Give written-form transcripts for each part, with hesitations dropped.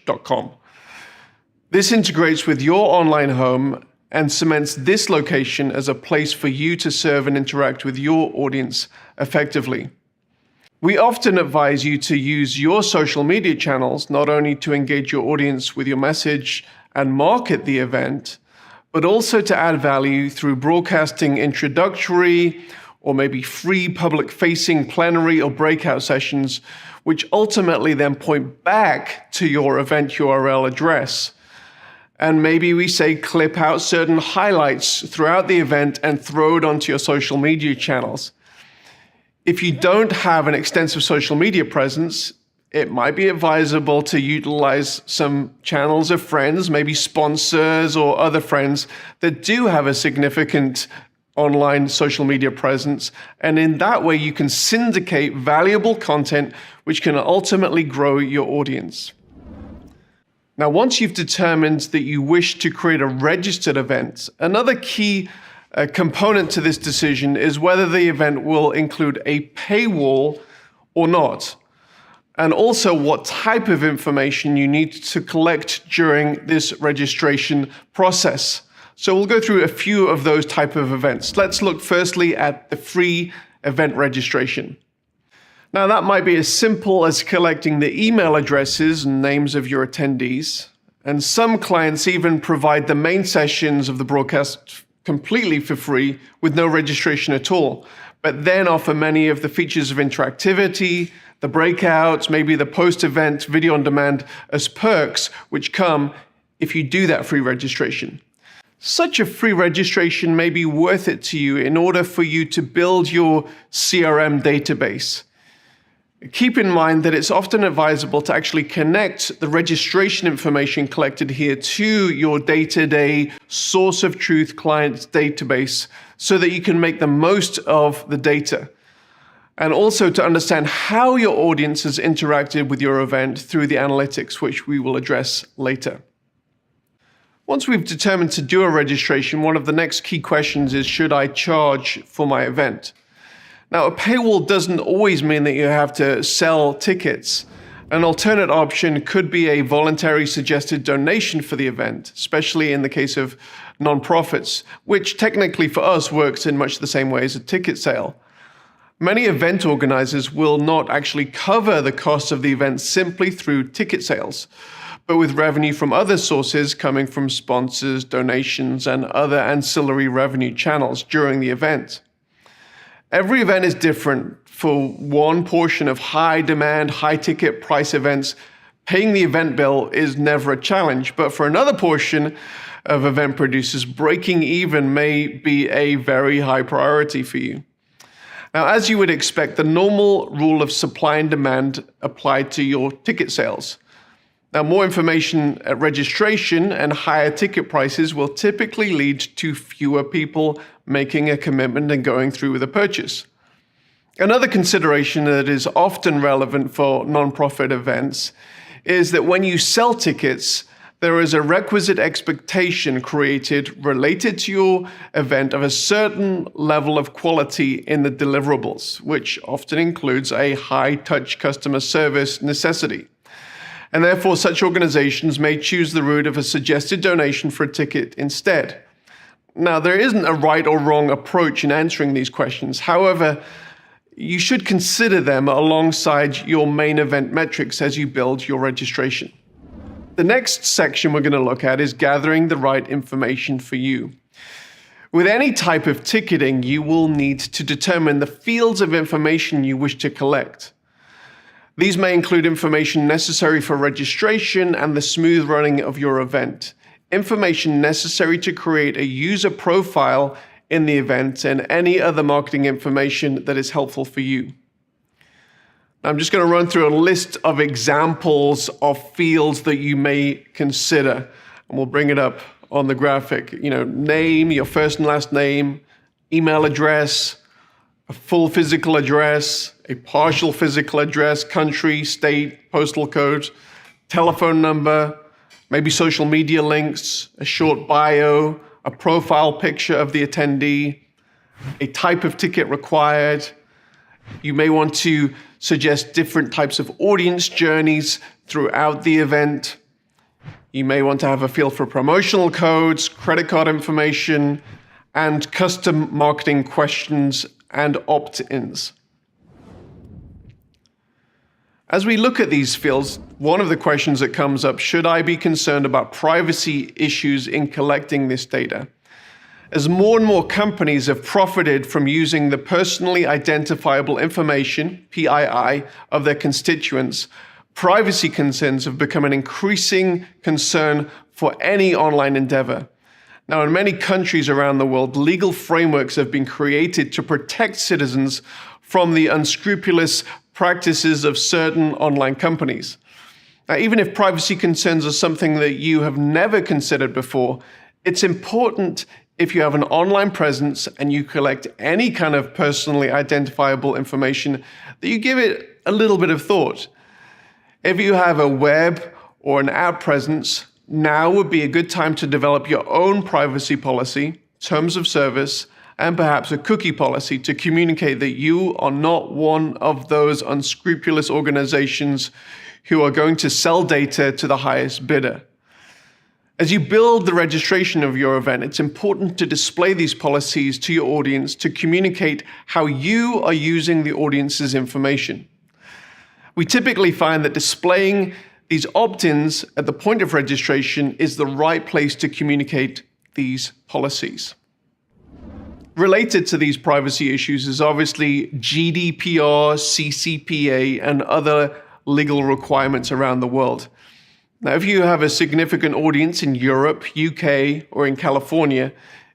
coach.com. This integrates with your online home and cements this location as a place for you to serve and interact with your audience effectively. We often advise you to use your social media channels not only to engage your audience with your message and market the event, but also to add value through broadcasting introductory or maybe free public-facing plenary or breakout sessions, which ultimately then point back to your event URL address. And maybe we say clip out certain highlights throughout the event and throw it onto your social media channels. If you don't have an extensive social media presence, it might be advisable to utilize some channels of friends, maybe sponsors or other friends that do have a significant online social media presence. And in that way, you can syndicate valuable content, which can ultimately grow your audience. Now, once you've determined that you wish to create a registered event, another key component to this decision is whether the event will include a paywall or not, and also what type of information you need to collect during this registration process. So we'll go through a few of those type of events. Let's look firstly at the free event registration. Now, that might be as simple as collecting the email addresses and names of your attendees, and some clients even provide the main sessions of the broadcast completely for free with no registration at all, but then offer many of the features of interactivity, the breakouts, maybe the post-event video on demand as perks, which come if you do that free registration. Such a free registration may be worth it to you in order for you to build your CRM database. Keep in mind that it's often advisable to actually connect the registration information collected here to your day-to-day source of truth client database so that you can make the most of the data. And also to understand how your audience has interacted with your event through the analytics, which we will address later. Once we've determined to do a registration, one of the next key questions is, should I charge for my event? Now, a paywall doesn't always mean that you have to sell tickets. An alternate option could be a voluntary suggested donation for the event, especially in the case of nonprofits, which technically for us works in much the same way as a ticket sale. Many event organizers will not actually cover the cost of the event simply through ticket sales, but with revenue from other sources coming from sponsors, donations, and other ancillary revenue channels during the event. Every event is different. For one portion of high demand, high ticket price events, paying the event bill is never a challenge. But for another portion of event producers, breaking even may be a very high priority for you. Now, as you would expect, the normal rule of supply and demand applied to your ticket sales. Now, more information at registration and higher ticket prices will typically lead to fewer people making a commitment and going through with a purchase. Another consideration that is often relevant for nonprofit events is that when you sell tickets, there is a requisite expectation created related to your event of a certain level of quality in the deliverables, which often includes a high-touch customer service necessity. And therefore, such organizations may choose the route of a suggested donation for a ticket instead. Now, there isn't a right or wrong approach in answering these questions. However, you should consider them alongside your main event metrics as you build your registration. The next section we're going to look at is gathering the right information for you. With any type of ticketing, you will need to determine the fields of information you wish to collect. These may include information necessary for registration and the smooth running of your event, information necessary to create a user profile in the event, and any other marketing information that is helpful for you. I'm just going to run through a list of examples of fields that you may consider, and we'll bring it up on the graphic. Name, your first and last name, email address, a full physical address, a partial physical address, country, state, postal code, telephone number, maybe social media links, a short bio, a profile picture of the attendee, a type of ticket required. You may want to suggest different types of audience journeys throughout the event. You may want to have a field for promotional codes, credit card information, and custom marketing questions and opt-ins. As we look at these fields, one of the questions that comes up, should I be concerned about privacy issues in collecting this data? As more and more companies have profited from using the personally identifiable information, PII, of their constituents, privacy concerns have become an increasing concern for any online endeavor. Now, in many countries around the world, legal frameworks have been created to protect citizens from the unscrupulous practices of certain online companies. Now, even if privacy concerns are something that you have never considered before, it's important, if you have an online presence and you collect any kind of personally identifiable information, that you give it a little bit of thought. If you have a web or an app presence, now would be a good time to develop your own privacy policy, terms of service, and perhaps a cookie policy to communicate that you are not one of those unscrupulous organizations who are going to sell data to the highest bidder. As you build the registration of your event, it's important to display these policies to your audience to communicate how you are using the audience's information. We typically find that displaying these opt-ins at the point of registration is the right place to communicate these policies. Related to these privacy issues is obviously GDPR, CCPA, and other legal requirements around the world. Now, if you have a significant audience in Europe, UK, or in California,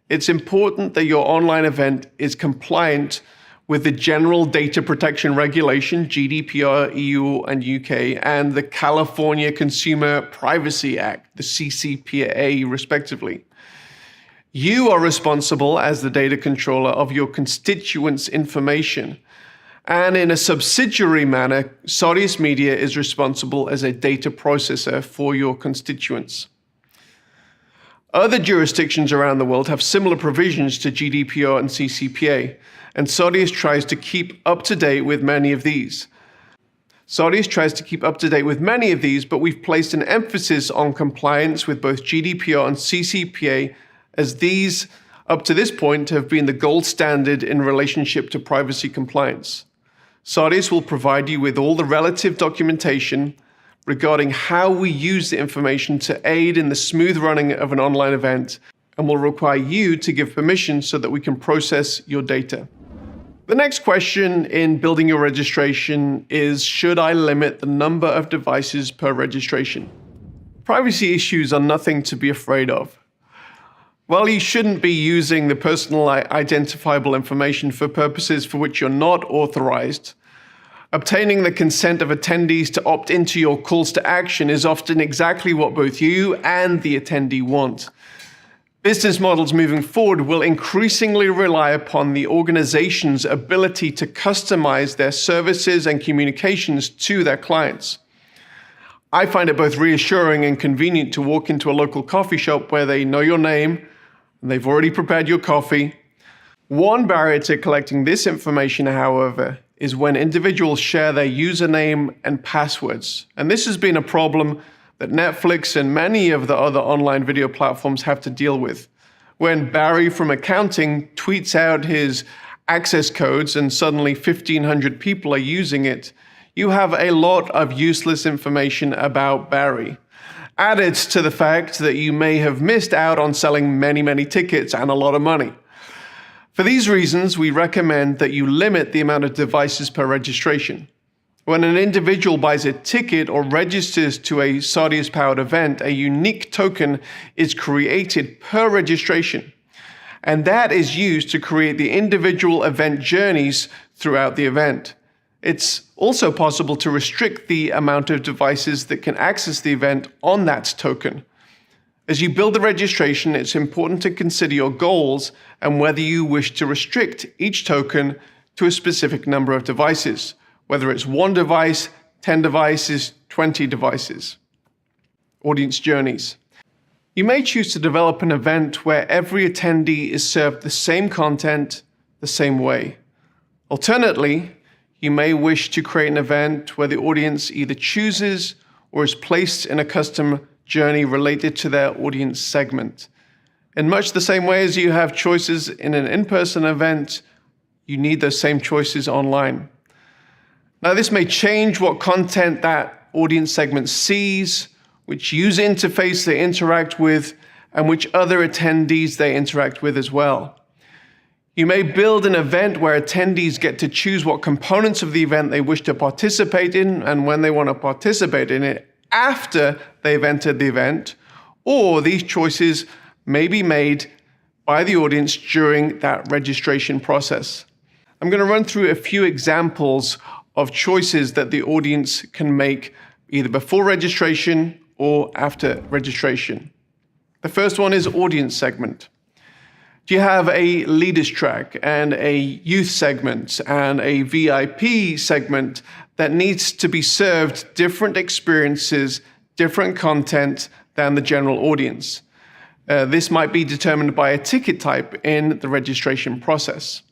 it's important that your online event is compliant with the General Data Protection Regulation, GDPR, EU and UK, and the California Consumer Privacy Act, the CCPA, respectively. You are responsible as the data controller of your constituents' information. And in a subsidiary manner, Saudius Media is responsible as a data processor for your constituents. Other jurisdictions around the world have similar provisions to GDPR and CCPA, and Saudius tries to keep up to date with many of these. But we've placed an emphasis on compliance with both GDPR and CCPA, as these, up to this point, have been the gold standard in relationship to privacy compliance. Saudius will provide you with all the relative documentation regarding how we use the information to aid in the smooth running of an online event, and will require you to give permission so that we can process your data. The next question in building your registration is, should I limit the number of devices per registration? Privacy issues are nothing to be afraid of. While you shouldn't be using the personal identifiable information for purposes for which you're not authorized, obtaining the consent of attendees to opt into your calls to action is often exactly what both you and the attendee want. Business models moving forward will increasingly rely upon the organization's ability to customize their services and communications to their clients. I find it both reassuring and convenient to walk into a local coffee shop where they know your name and they've already prepared your coffee. One barrier to collecting this information, however, is when individuals share their username and passwords. And this has been a problem that Netflix and many of the other online video platforms have to deal with. When Barry from accounting tweets out his access codes and suddenly 1,500 people are using it, you have a lot of useless information about Barry. Added to the fact that you may have missed out on selling many tickets and a lot of money. For these reasons, we recommend that you limit the amount of devices per registration. When an individual buys a ticket or registers to a Saudius-powered event, a unique token is created per registration, and that is used to create the individual event journeys throughout the event. It's also possible to restrict the amount of devices that can access the event on that token. As you build the registration, it's important to consider your goals and whether you wish to restrict each token to a specific number of devices, whether it's 1 device, 10 devices, 20 devices. Audience journeys. You may choose to develop an event where every attendee is served the same content the same way. Alternately, you may wish to create an event where the audience either chooses or is placed in a custom journey related to their audience segment. In much the same way as you have choices in an in-person event, you need those same choices online. Now, this may change what content that audience segment sees, which user interface they interact with, and which other attendees they interact with as well. You may build an event where attendees get to choose what components of the event they wish to participate in and when they want to participate in it after they've entered the event, or these choices may be made by the audience during that registration process. I'm going to run through a few examples of choices that the audience can make either before registration or after registration. The first one is audience segment. Do you have a leaders track and a youth segment and a VIP segment that needs to be served different experiences, different content than the general audience? This might be determined by a ticket type in the registration process.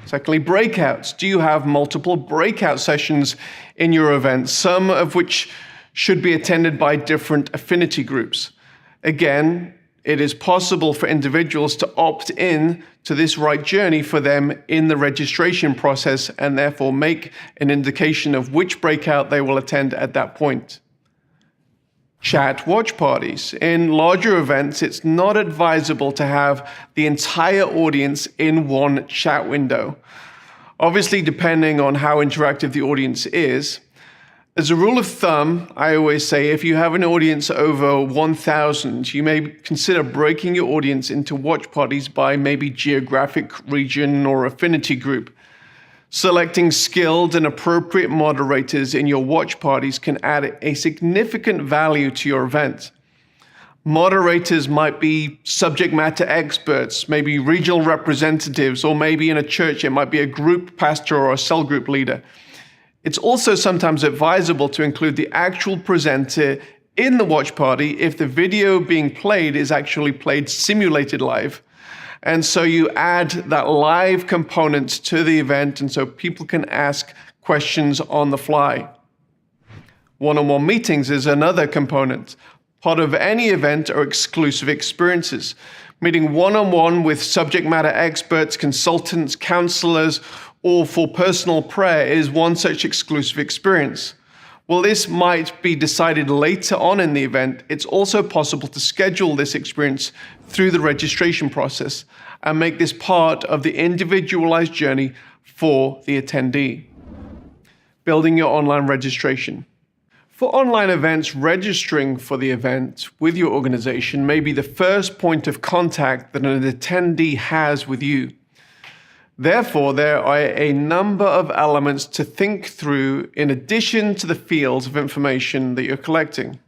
Secondly, breakouts. Do you have multiple breakout sessions in your event, some of which should be attended by different affinity groups? Again, it is possible for individuals to opt in to this right journey for them in the registration process and therefore make an indication of which breakout they will attend at that point. Chat watch parties. In larger events, it's not advisable to have the entire audience in one chat window. Obviously, depending on how interactive the audience is. As a rule of thumb, I always say if you have an audience over 1,000, you may consider breaking your audience into watch parties by maybe geographic region or affinity group. Selecting skilled and appropriate moderators in your watch parties can add a significant value to your event. Moderators might be subject matter experts, maybe regional representatives, or maybe in a church it might be a group pastor or a cell group leader. It's also sometimes advisable to include the actual presenter in the watch party if the video being played is actually played simulated live. And so you add that live component to the event, and so people can ask questions on the fly. One-on-one meetings is another component. Part of any event are exclusive experiences. Meeting one-on-one with subject matter experts, consultants, counselors, or for personal prayer is one such exclusive experience. While this might be decided later on in the event, it's also possible to schedule this experience through the registration process and make this part of the individualized journey for the attendee. Building your online registration. For online events, registering for the event with your organization may be the first point of contact that an attendee has with you. Therefore, there are a number of elements to think through in addition to the fields of information that you're collecting.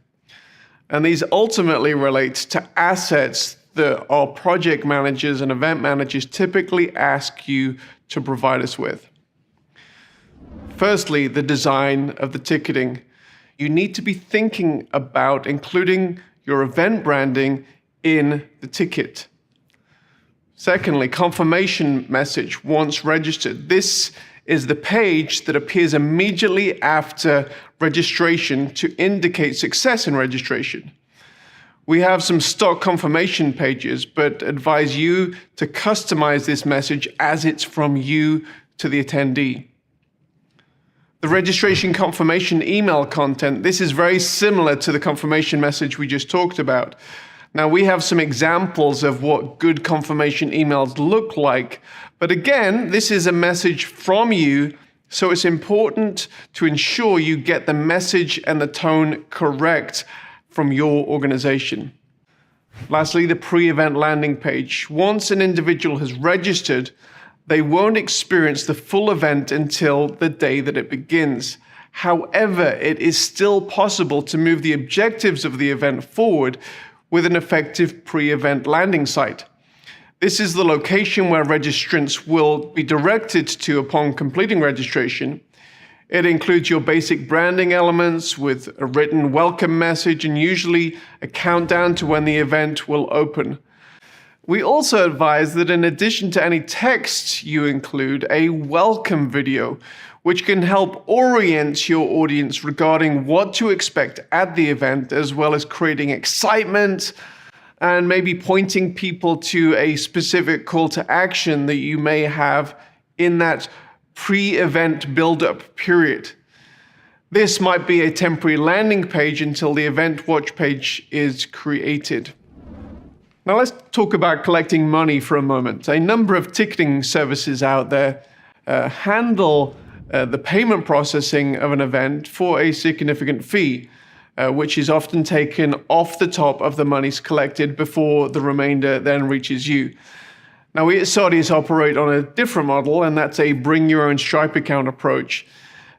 And these ultimately relate to assets that our project managers and event managers typically ask you to provide us with. Firstly, the design of the ticketing. You need to be thinking about including your event branding in the ticket. Secondly, confirmation message once registered. This is the page that appears immediately after registration to indicate success in registration. We have some stock confirmation pages, but advise you to customize this message as it's from you to the attendee. The registration confirmation email content, this is very similar to the confirmation message we just talked about. Now, we have some examples of what good confirmation emails look like, but again, this is a message from you, so it's important to ensure you get the message and the tone correct from your organization. Lastly, the pre-event landing page. Once an individual has registered, they won't experience the full event until the day that it begins. However, it is still possible to move the objectives of the event forward with an effective pre-event landing site. This is the location where registrants will be directed to upon completing registration. It includes your basic branding elements with a written welcome message and usually a countdown to when the event will open. We also advise that in addition to any text, you include a welcome video, which can help orient your audience regarding what to expect at the event, as well as creating excitement and maybe pointing people to a specific call to action that you may have in that pre-event build-up period. This might be a temporary landing page until the event watch page is created. Now let's talk about collecting money for a moment. A number of ticketing services out there handle the payment processing of an event for a significant fee, which is often taken off the top of the monies collected before the remainder then reaches you. Now we at Saudis operate on a different model, and that's a bring your own Stripe account approach.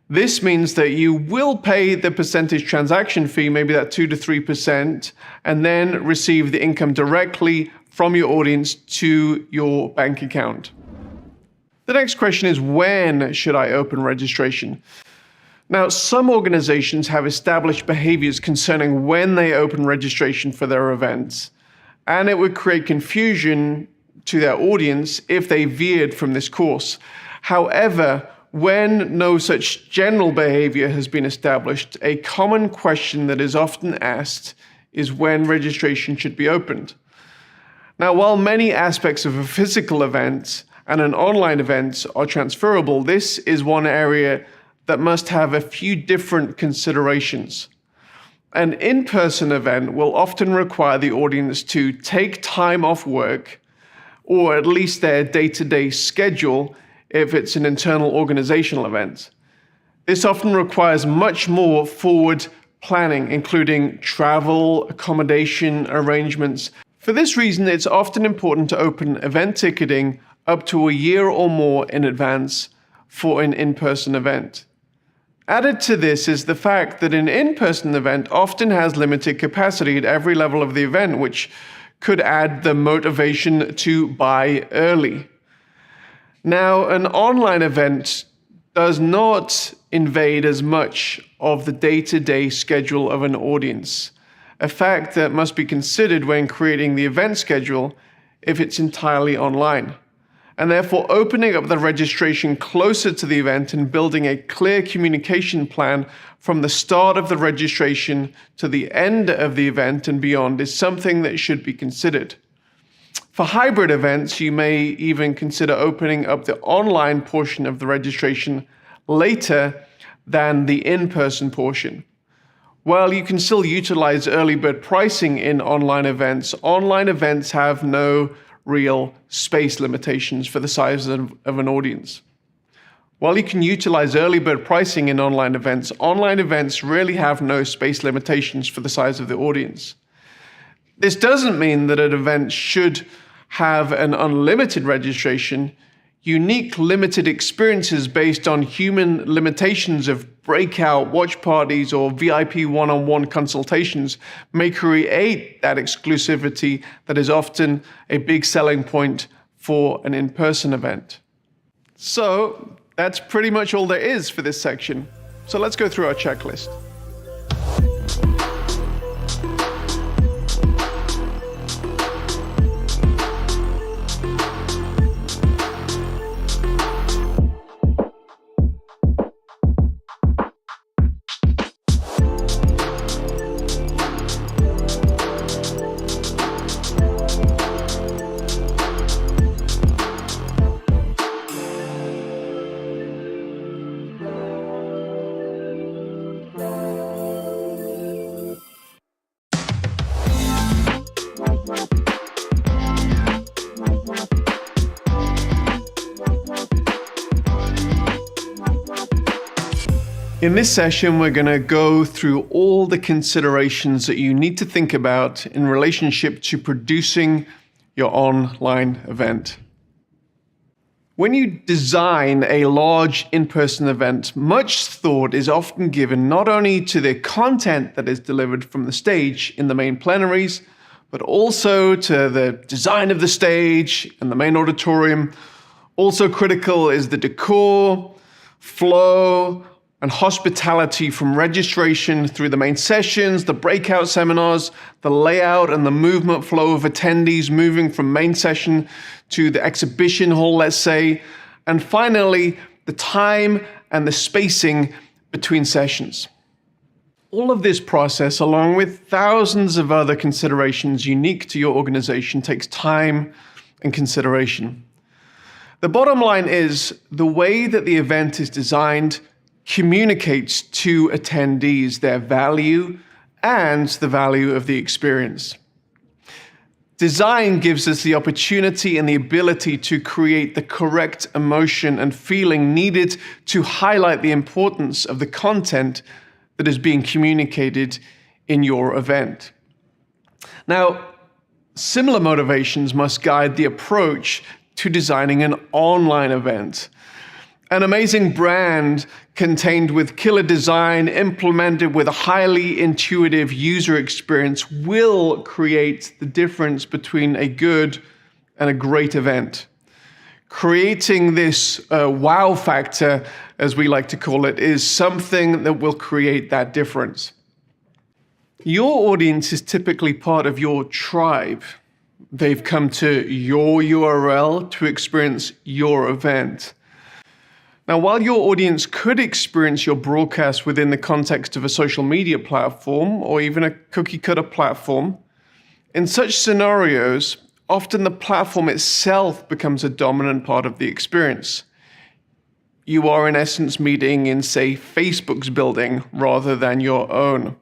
This means that you will pay the percentage transaction fee, maybe that 2 to 3%, and then receive the income directly from your audience to your bank account. The next question is, when should I open registration? Now, some organizations have established behaviors concerning when they open registration for their events, and it would create confusion to their audience if they veered from this course. However, when no such general behavior has been established, a common question that is often asked is when registration should be opened. Now, while many aspects of a physical event and an online event are transferable, this is one area that must have a few different considerations. An in-person event will often require the audience to take time off work, or at least their day-to-day schedule if it's an internal organizational event. This often requires much more forward planning, including travel, accommodation arrangements. For this reason, it's often important to open event ticketing up to a year or more in advance for an in-person event. Added to this is the fact that an in-person event often has limited capacity at every level of the event, which could add the motivation to buy early. Now, an online event does not invade as much of the day-to-day schedule of an audience, a fact that must be considered when creating the event schedule if it's entirely online. And therefore, opening up the registration closer to the event and building a clear communication plan from the start of the registration to the end of the event and beyond is something that should be considered. For hybrid events, you may even consider opening up the online portion of the registration later than the in-person portion. While you can still utilize early bird pricing in online events have no real space limitations for the size of an audience. While you can utilize early bird pricing in online events really have no space limitations for the size of the audience. This doesn't mean that an event should have an unlimited registration. Unique limited experiences based on human limitations of breakout watch parties or VIP one-on-one consultations may create that exclusivity that is often a big selling point for an in-person event. So that's pretty much all there is for this section. So let's go through our checklist. In this session, we're going to go through all the considerations that you need to think about in relationship to producing your online event. When you design a large in-person event, much thought is often given not only to the content that is delivered from the stage in the main plenaries, but also to the design of the stage and the main auditorium. Also critical is the decor, flow, and hospitality from registration through the main sessions, the breakout seminars, the layout and the movement flow of attendees moving from main session to the exhibition hall, let's say, and finally, the time and the spacing between sessions. All of this process, along with thousands of other considerations unique to your organization, takes time and consideration. The bottom line is the way that the event is designed communicates to attendees their value and the value of the experience. Design gives us the opportunity and the ability to create the correct emotion and feeling needed to highlight the importance of the content that is being communicated in your event. Now, similar motivations must guide the approach to designing an online event. An amazing brand contained with killer design, implemented with a highly intuitive user experience, will create the difference between a good and a great event. Creating this wow factor, as we like to call it, is something that will create that difference. Your audience is typically part of your tribe. They've come to your URL to experience your event. Now, while your audience could experience your broadcast within the context of a social media platform or even a cookie-cutter platform, in such scenarios, often the platform itself becomes a dominant part of the experience. You are in essence meeting in, say, Facebook's building rather than your own.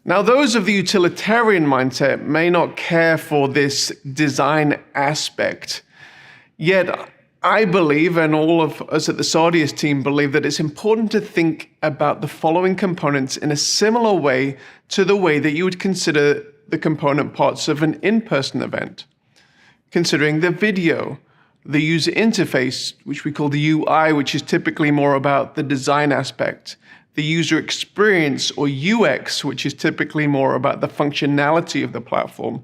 Now, those of the utilitarian mindset may not care for this design aspect, yet I believe, and all of us at the Sardius team believe, that it's important to think about the following components in a similar way to the way that you would consider the component parts of an in-person event. Considering the video, the user interface, which we call the UI, which is typically more about the design aspect, the user experience, or UX, which is typically more about the functionality of the platform,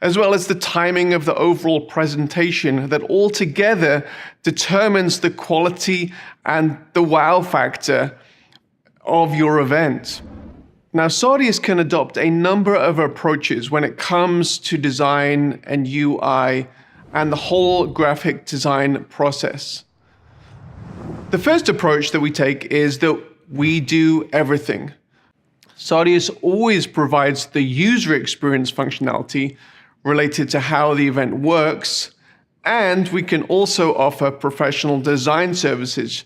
as well as the timing of the overall presentation that altogether determines the quality and the wow factor of your event. Now, Sardius can adopt a number of approaches when it comes to design and UI and the whole graphic design process. The first approach that we take is that we do everything. Sardius always provides the user experience functionality related to how the event works, and we can also offer professional design services,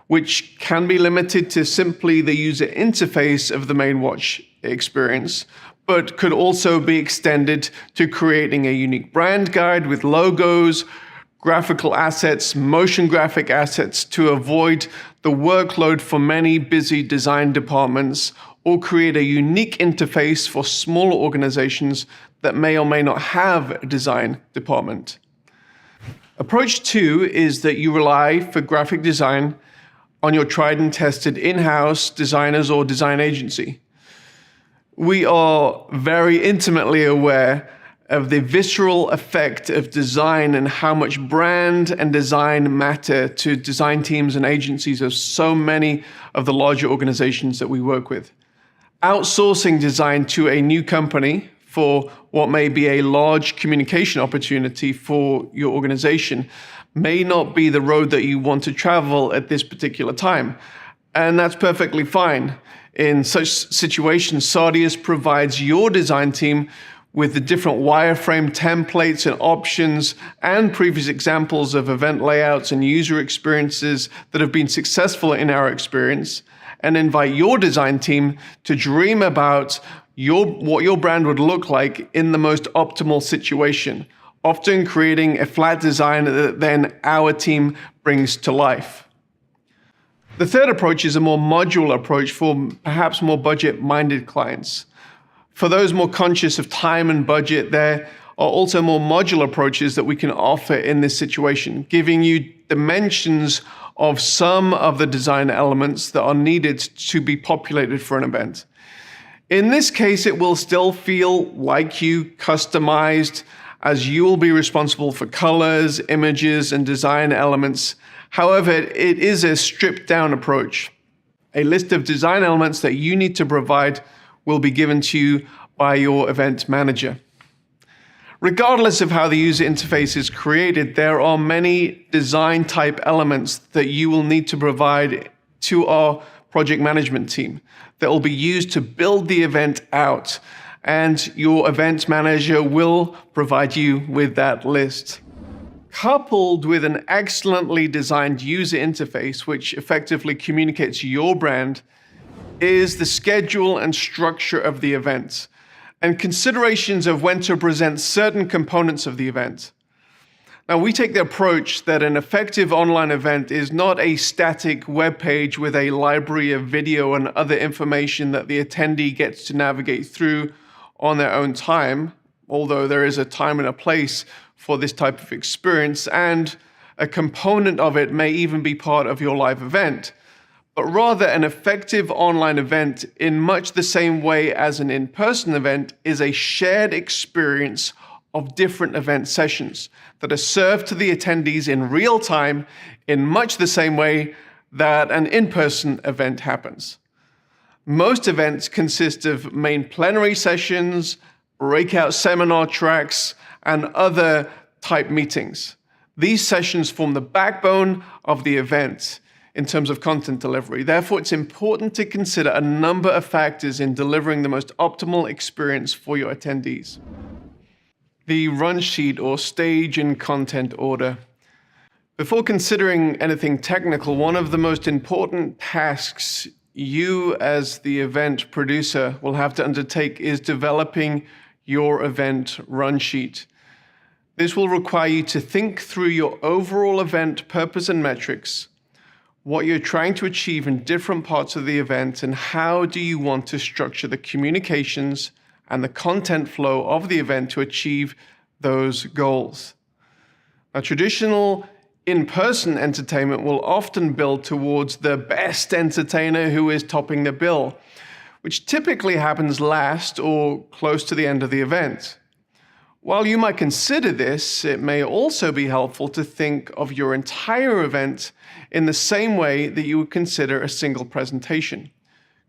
which can be limited to simply the user interface of the main watch experience, but could also be extended to creating a unique brand guide with logos, graphical assets, motion graphic assets to avoid the workload for many busy design departments, or create a unique interface for smaller organizations that may or may not have a design department. Approach 2 is that you rely for graphic design on your tried and tested in-house designers or design agency. We are very intimately aware of the visceral effect of design and how much brand and design matter to design teams and agencies of so many of the larger organizations that we work with. Outsourcing design to a new company for what may be a large communication opportunity for your organization may not be the road that you want to travel at this particular time. And that's perfectly fine. In such situations, Sardius provides your design team with the different wireframe templates and options and previous examples of event layouts and user experiences that have been successful in our experience, and invite your design team to dream about what your brand would look like in the most optimal situation, often creating a flat design that then our team brings to life. The third approach is a more modular approach for perhaps more budget-minded clients. For those more conscious of time and budget, there are also more modular approaches that we can offer in this situation, giving you dimensions of some of the design elements that are needed to be populated for an event. In this case, it will still feel like you customized, as you will be responsible for colors, images, and design elements. However, it is a stripped down approach. A list of design elements that you need to provide will be given to you by your event manager. Regardless of how the user interface is created, there are many design type elements that you will need to provide to our project management team that will be used to build the event out, and your event manager will provide you with that list. Coupled with an excellently designed user interface which effectively communicates your brand is the schedule and structure of the event, and considerations of when to present certain components of the event. Now, we take the approach that an effective online event is not a static web page with a library of video and other information that the attendee gets to navigate through on their own time, although there is a time and a place for this type of experience, and a component of it may even be part of your live event. But rather, an effective online event, in much the same way as an in-person event, is a shared experience of different event sessions that are served to the attendees in real time in much the same way that an in-person event happens. Most events consist of main plenary sessions, breakout seminar tracks, and other type meetings. These sessions form the backbone of the event in terms of content delivery. Therefore, it's important to consider a number of factors in delivering the most optimal experience for your attendees. The run sheet, or stage and content order. Before considering anything technical, one of the most important tasks you as the event producer will have to undertake is developing your event run sheet. This will require you to think through your overall event purpose and metrics, what you're trying to achieve in different parts of the event, and how do you want to structure the communications and the content flow of the event to achieve those goals. Now, traditional in-person entertainment will often build towards the best entertainer who is topping the bill, which typically happens last or close to the end of the event. While you might consider this, it may also be helpful to think of your entire event in the same way that you would consider a single presentation.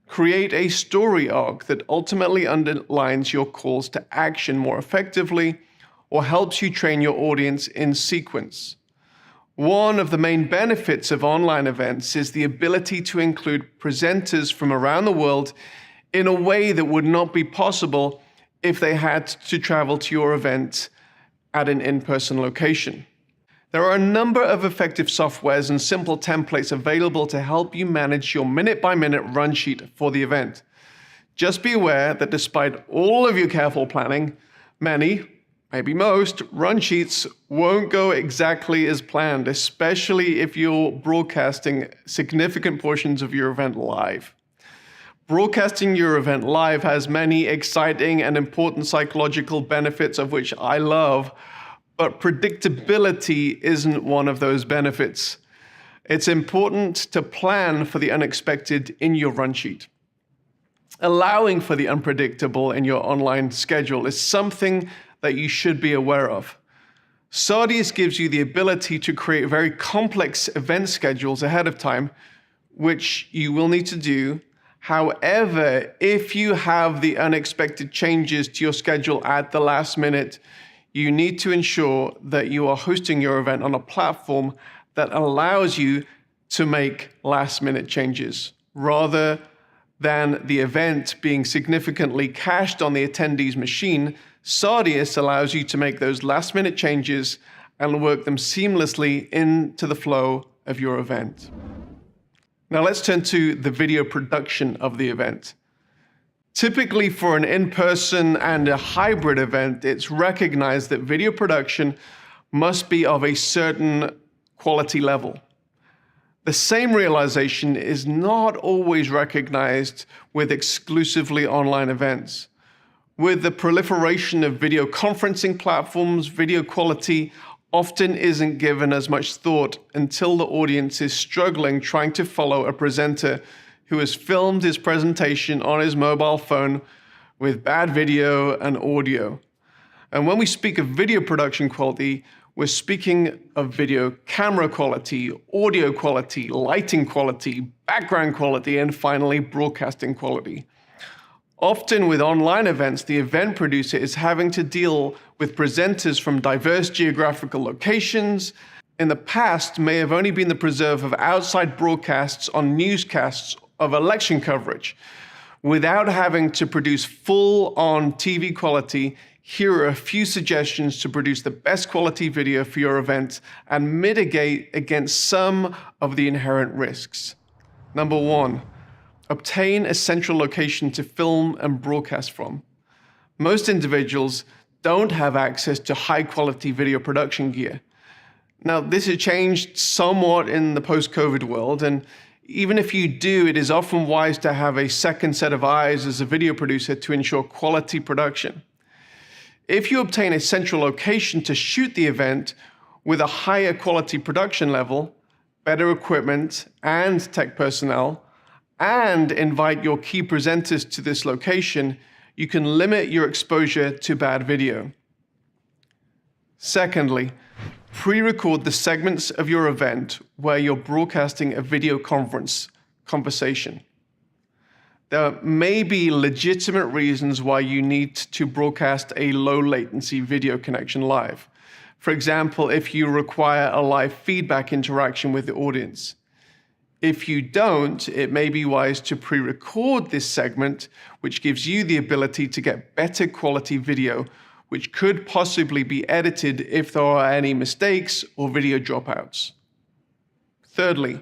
Create a story arc that ultimately underlines your calls to action more effectively or helps you train your audience in sequence. One of the main benefits of online events is the ability to include presenters from around the world in a way that would not be possible if they had to travel to your event at an in-person location. There are a number of effective softwares and simple templates available to help you manage your minute-by-minute run sheet for the event. Just be aware that despite all of your careful planning, many, maybe most, run sheets won't go exactly as planned, especially if you're broadcasting significant portions of your event live. Broadcasting your event live has many exciting and important psychological benefits, of which I love, but predictability isn't one of those benefits. It's important to plan for the unexpected in your run sheet. Allowing for the unpredictable in your online schedule is something that you should be aware of. Sardius gives you the ability to create very complex event schedules ahead of time, which you will need to do. However, if you have the unexpected changes to your schedule at the last minute, you need to ensure that you are hosting your event on a platform that allows you to make last-minute changes, rather than the event being significantly cached on the attendee's machine. Sardius allows you to make those last-minute changes and work them seamlessly into the flow of your event. Now let's turn to the video production of the event. Typically for an in-person and a hybrid event, it's recognized that video production must be of a certain quality level. The same realization is not always recognized with exclusively online events. With the proliferation of video conferencing platforms, video quality often isn't given as much thought until the audience is struggling trying to follow a presenter who has filmed his presentation on his mobile phone with bad video and audio. And when we speak of video production quality, we're speaking of video camera quality, audio quality, lighting quality, background quality, and finally broadcasting quality. Often with online events, the event producer is having to deal with presenters from diverse geographical locations. In the past, may have only been the preserve of outside broadcasts on newscasts of election coverage. Without having to produce full-on TV quality, here are a few suggestions to produce the best quality video for your event and mitigate against some of the inherent risks. Number 1, obtain a central location to film and broadcast from. Most individuals don't have access to high-quality video production gear. Now, this has changed somewhat in the post-COVID world, and even if you do, it is often wise to have a second set of eyes as a video producer to ensure quality production. If you obtain a central location to shoot the event with a higher quality production level, better equipment and tech personnel, and invite your key presenters to this location, you can limit your exposure to bad video. Secondly, pre-record the segments of your event where you're broadcasting a video conversation. There may be legitimate reasons why you need to broadcast a low latency video connection live. For example, if you require a live feedback interaction with the audience. If you don't, it may be wise to pre-record this segment, which gives you the ability to get better quality video, which could possibly be edited if there are any mistakes or video dropouts. Thirdly,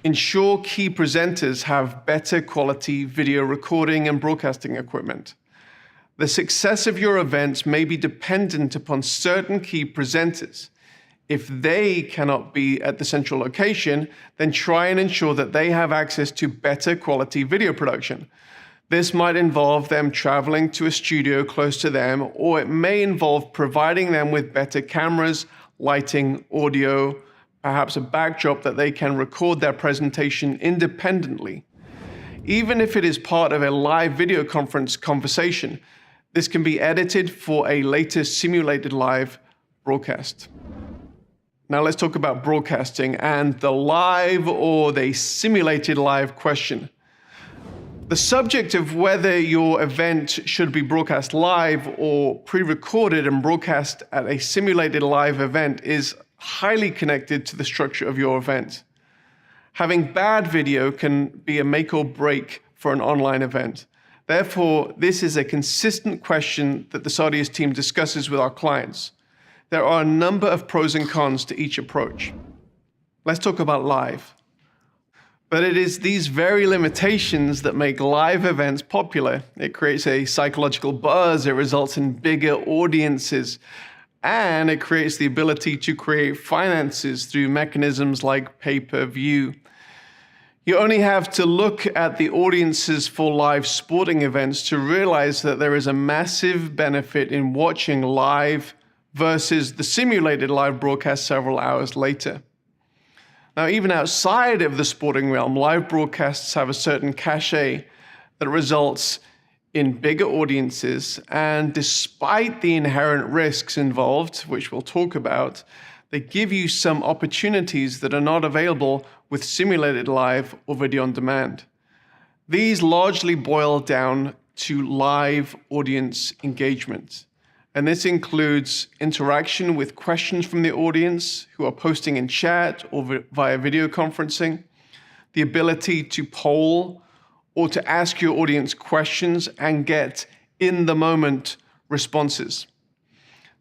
ensure key presenters have better quality video recording and broadcasting equipment. The success of your event may be dependent upon certain key presenters. If they cannot be at the central location, then try and ensure that they have access to better quality video production. This might involve them traveling to a studio close to them, or it may involve providing them with better cameras, lighting, audio, perhaps a backdrop that they can record their presentation independently. Even if it is part of a live video conference conversation, this can be edited for a later simulated live broadcast. Now let's talk about broadcasting and the live or the simulated live question. The subject of whether your event should be broadcast live or pre-recorded and broadcast at a simulated live event is highly connected to the structure of your event. Having bad video can be a make or break for an online event. Therefore, this is a consistent question that the Saudius team discusses with our clients. There are a number of pros and cons to each approach. Let's talk about live. But it is these very limitations that make live events popular. It creates a psychological buzz, it results in bigger audiences, and it creates the ability to create finances through mechanisms like pay-per-view. You only have to look at the audiences for live sporting events to realize that there is a massive benefit in watching live versus the simulated live broadcast several hours later. Now, even outside of the sporting realm, live broadcasts have a certain cachet that results in bigger audiences, and despite the inherent risks involved, which we'll talk about, they give you some opportunities that are not available with simulated live or video on demand. These largely boil down to live audience engagement. And this includes interaction with questions from the audience who are posting in chat or via video conferencing, the ability to poll or to ask your audience questions and get in-the-moment responses.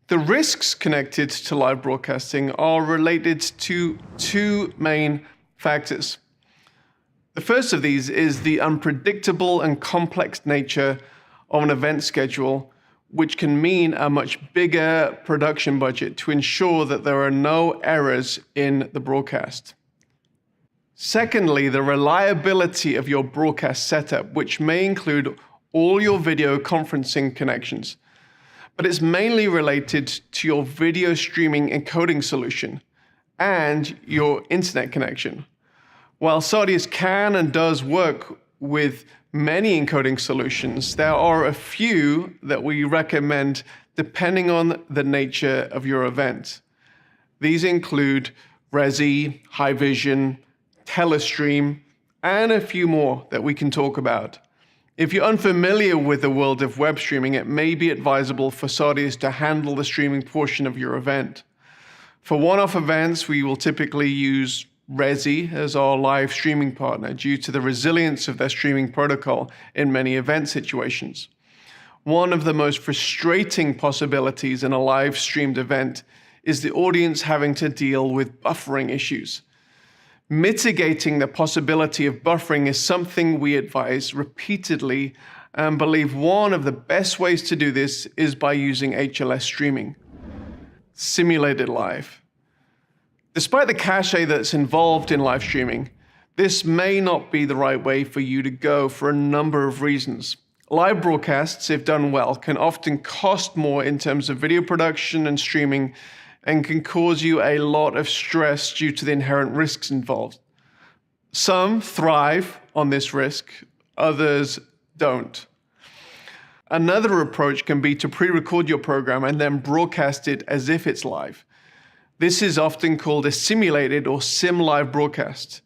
The risks connected to live broadcasting are related to two main factors. The first of these is the unpredictable and complex nature of an event schedule, which can mean a much bigger production budget to ensure that there are no errors in the broadcast. Secondly, the reliability of your broadcast setup, which may include all your video conferencing connections, but it's mainly related to your video streaming encoding solution and your internet connection. While Saudius can and does work with many encoding solutions, there are a few that we recommend depending on the nature of your event. These include Resi, High Vision, Telestream, and a few more that we can talk about. If you're unfamiliar with the world of web streaming, it may be advisable for Saudis to handle the streaming portion of your event. For one-off events, we will typically use Resi as our live streaming partner due to the resilience of their streaming protocol in many event situations. One of the most frustrating possibilities in a live streamed event is the audience having to deal with buffering issues. Mitigating the possibility of buffering is something we advise repeatedly and believe one of the best ways to do this is by using HLS streaming. Simulated live. Despite the cachet that's involved in live streaming, this may not be the right way for you to go for a number of reasons. Live broadcasts, if done well, can often cost more in terms of video production and streaming and can cause you a lot of stress due to the inherent risks involved. Some thrive on this risk, others don't. Another approach can be to pre-record your program and then broadcast it as if it's live. This is often called a simulated or sim live broadcast.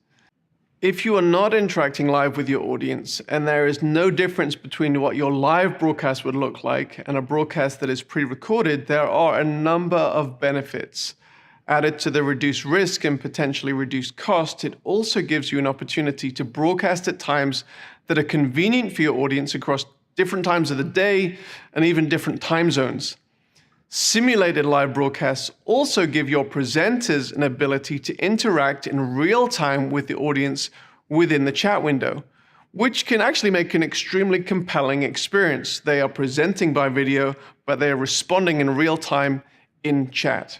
If you are not interacting live with your audience and there is no difference between what your live broadcast would look like and a broadcast that is pre-recorded, there are a number of benefits. Added to the reduced risk and potentially reduced cost, it also gives you an opportunity to broadcast at times that are convenient for your audience across different times of the day and even different time zones. Simulated live broadcasts also give your presenters an ability to interact in real time with the audience within the chat window, which can actually make an extremely compelling experience. They are presenting by video, but they are responding in real time in chat.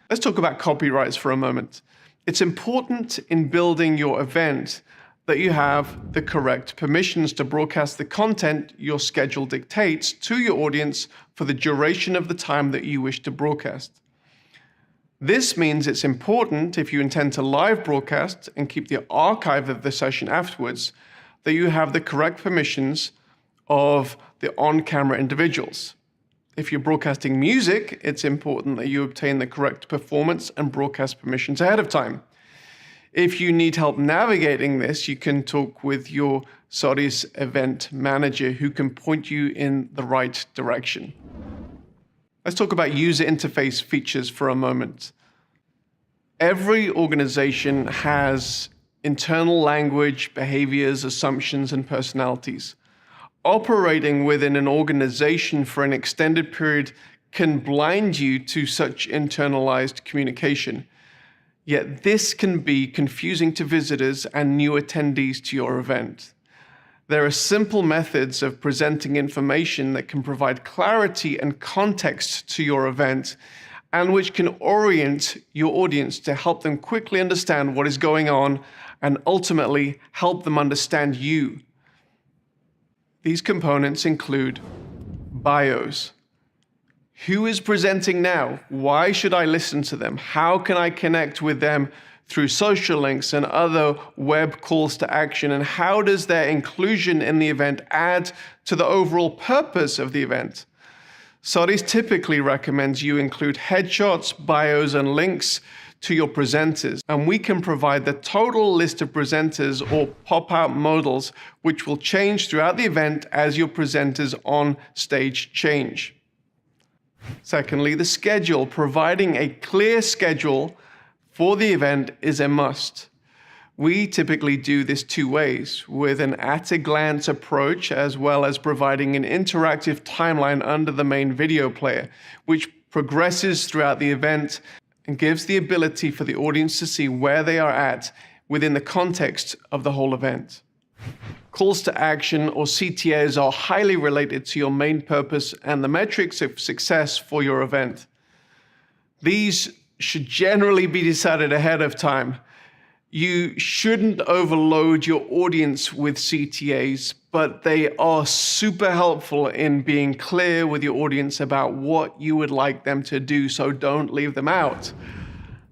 Let's talk about copyrights for a moment. It's important in building your event that you have the correct permissions to broadcast the content your schedule dictates to your audience for the duration of the time that you wish to broadcast. This means it's important, if you intend to live broadcast and keep the archive of the session afterwards, that you have the correct permissions of the on-camera individuals. If you're broadcasting music, it's important that you obtain the correct performance and broadcast permissions ahead of time. If you need help navigating this, you can talk with your Saudis event manager who can point you in the right direction. Let's talk about user interface features for a moment. Every organization has internal language, behaviors, assumptions, and personalities. Operating within an organization for an extended period can blind you to such internalized communication. Yet this can be confusing to visitors and new attendees to your event. There are simple methods of presenting information that can provide clarity and context to your event and which can orient your audience to help them quickly understand what is going on and ultimately help them understand you. These components include bios. Who is presenting now? Why should I listen to them? How can I connect with them through social links and other web calls to action? And how does their inclusion in the event add to the overall purpose of the event? Saudis typically recommends you include headshots, bios, and links to your presenters. And we can provide the total list of presenters or pop-out modals, which will change throughout the event as your presenters on stage change. Secondly, the schedule. Providing a clear schedule for the event is a must. We typically do this two ways, with an at-a-glance approach as well as providing an interactive timeline under the main video player, which progresses throughout the event and gives the ability for the audience to see where they are at within the context of the whole event. Calls to action, or CTAs, are highly related to your main purpose and the metrics of success for your event. These should generally be decided ahead of time. You shouldn't overload your audience with CTAs, but they are super helpful in being clear with your audience about what you would like them to do, so don't leave them out.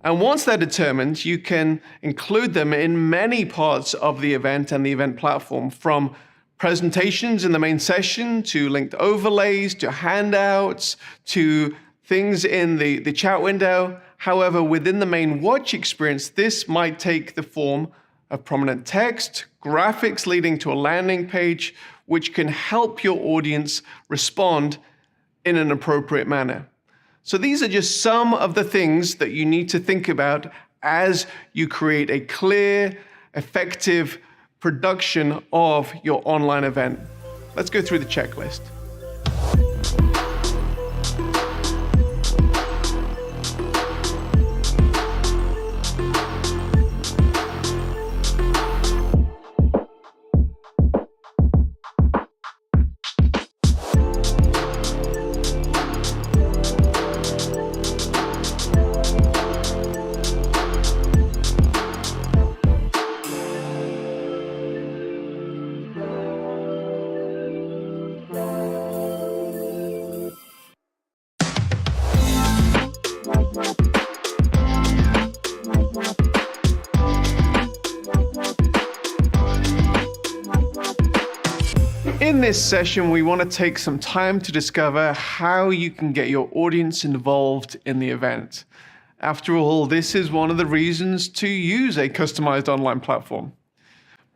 And once they're determined, you can include them in many parts of the event and the event platform, from presentations in the main session, to linked overlays, to handouts, to things in the chat window. However, within the main watch experience, this might take the form of prominent text, graphics leading to a landing page, which can help your audience respond in an appropriate manner. So these are just some of the things that you need to think about as you create a clear, effective production of your online event. Let's go through the checklist. In this session, we want to take some time to discover how you can get your audience involved in the event. After all, this is one of the reasons to use a customized online platform.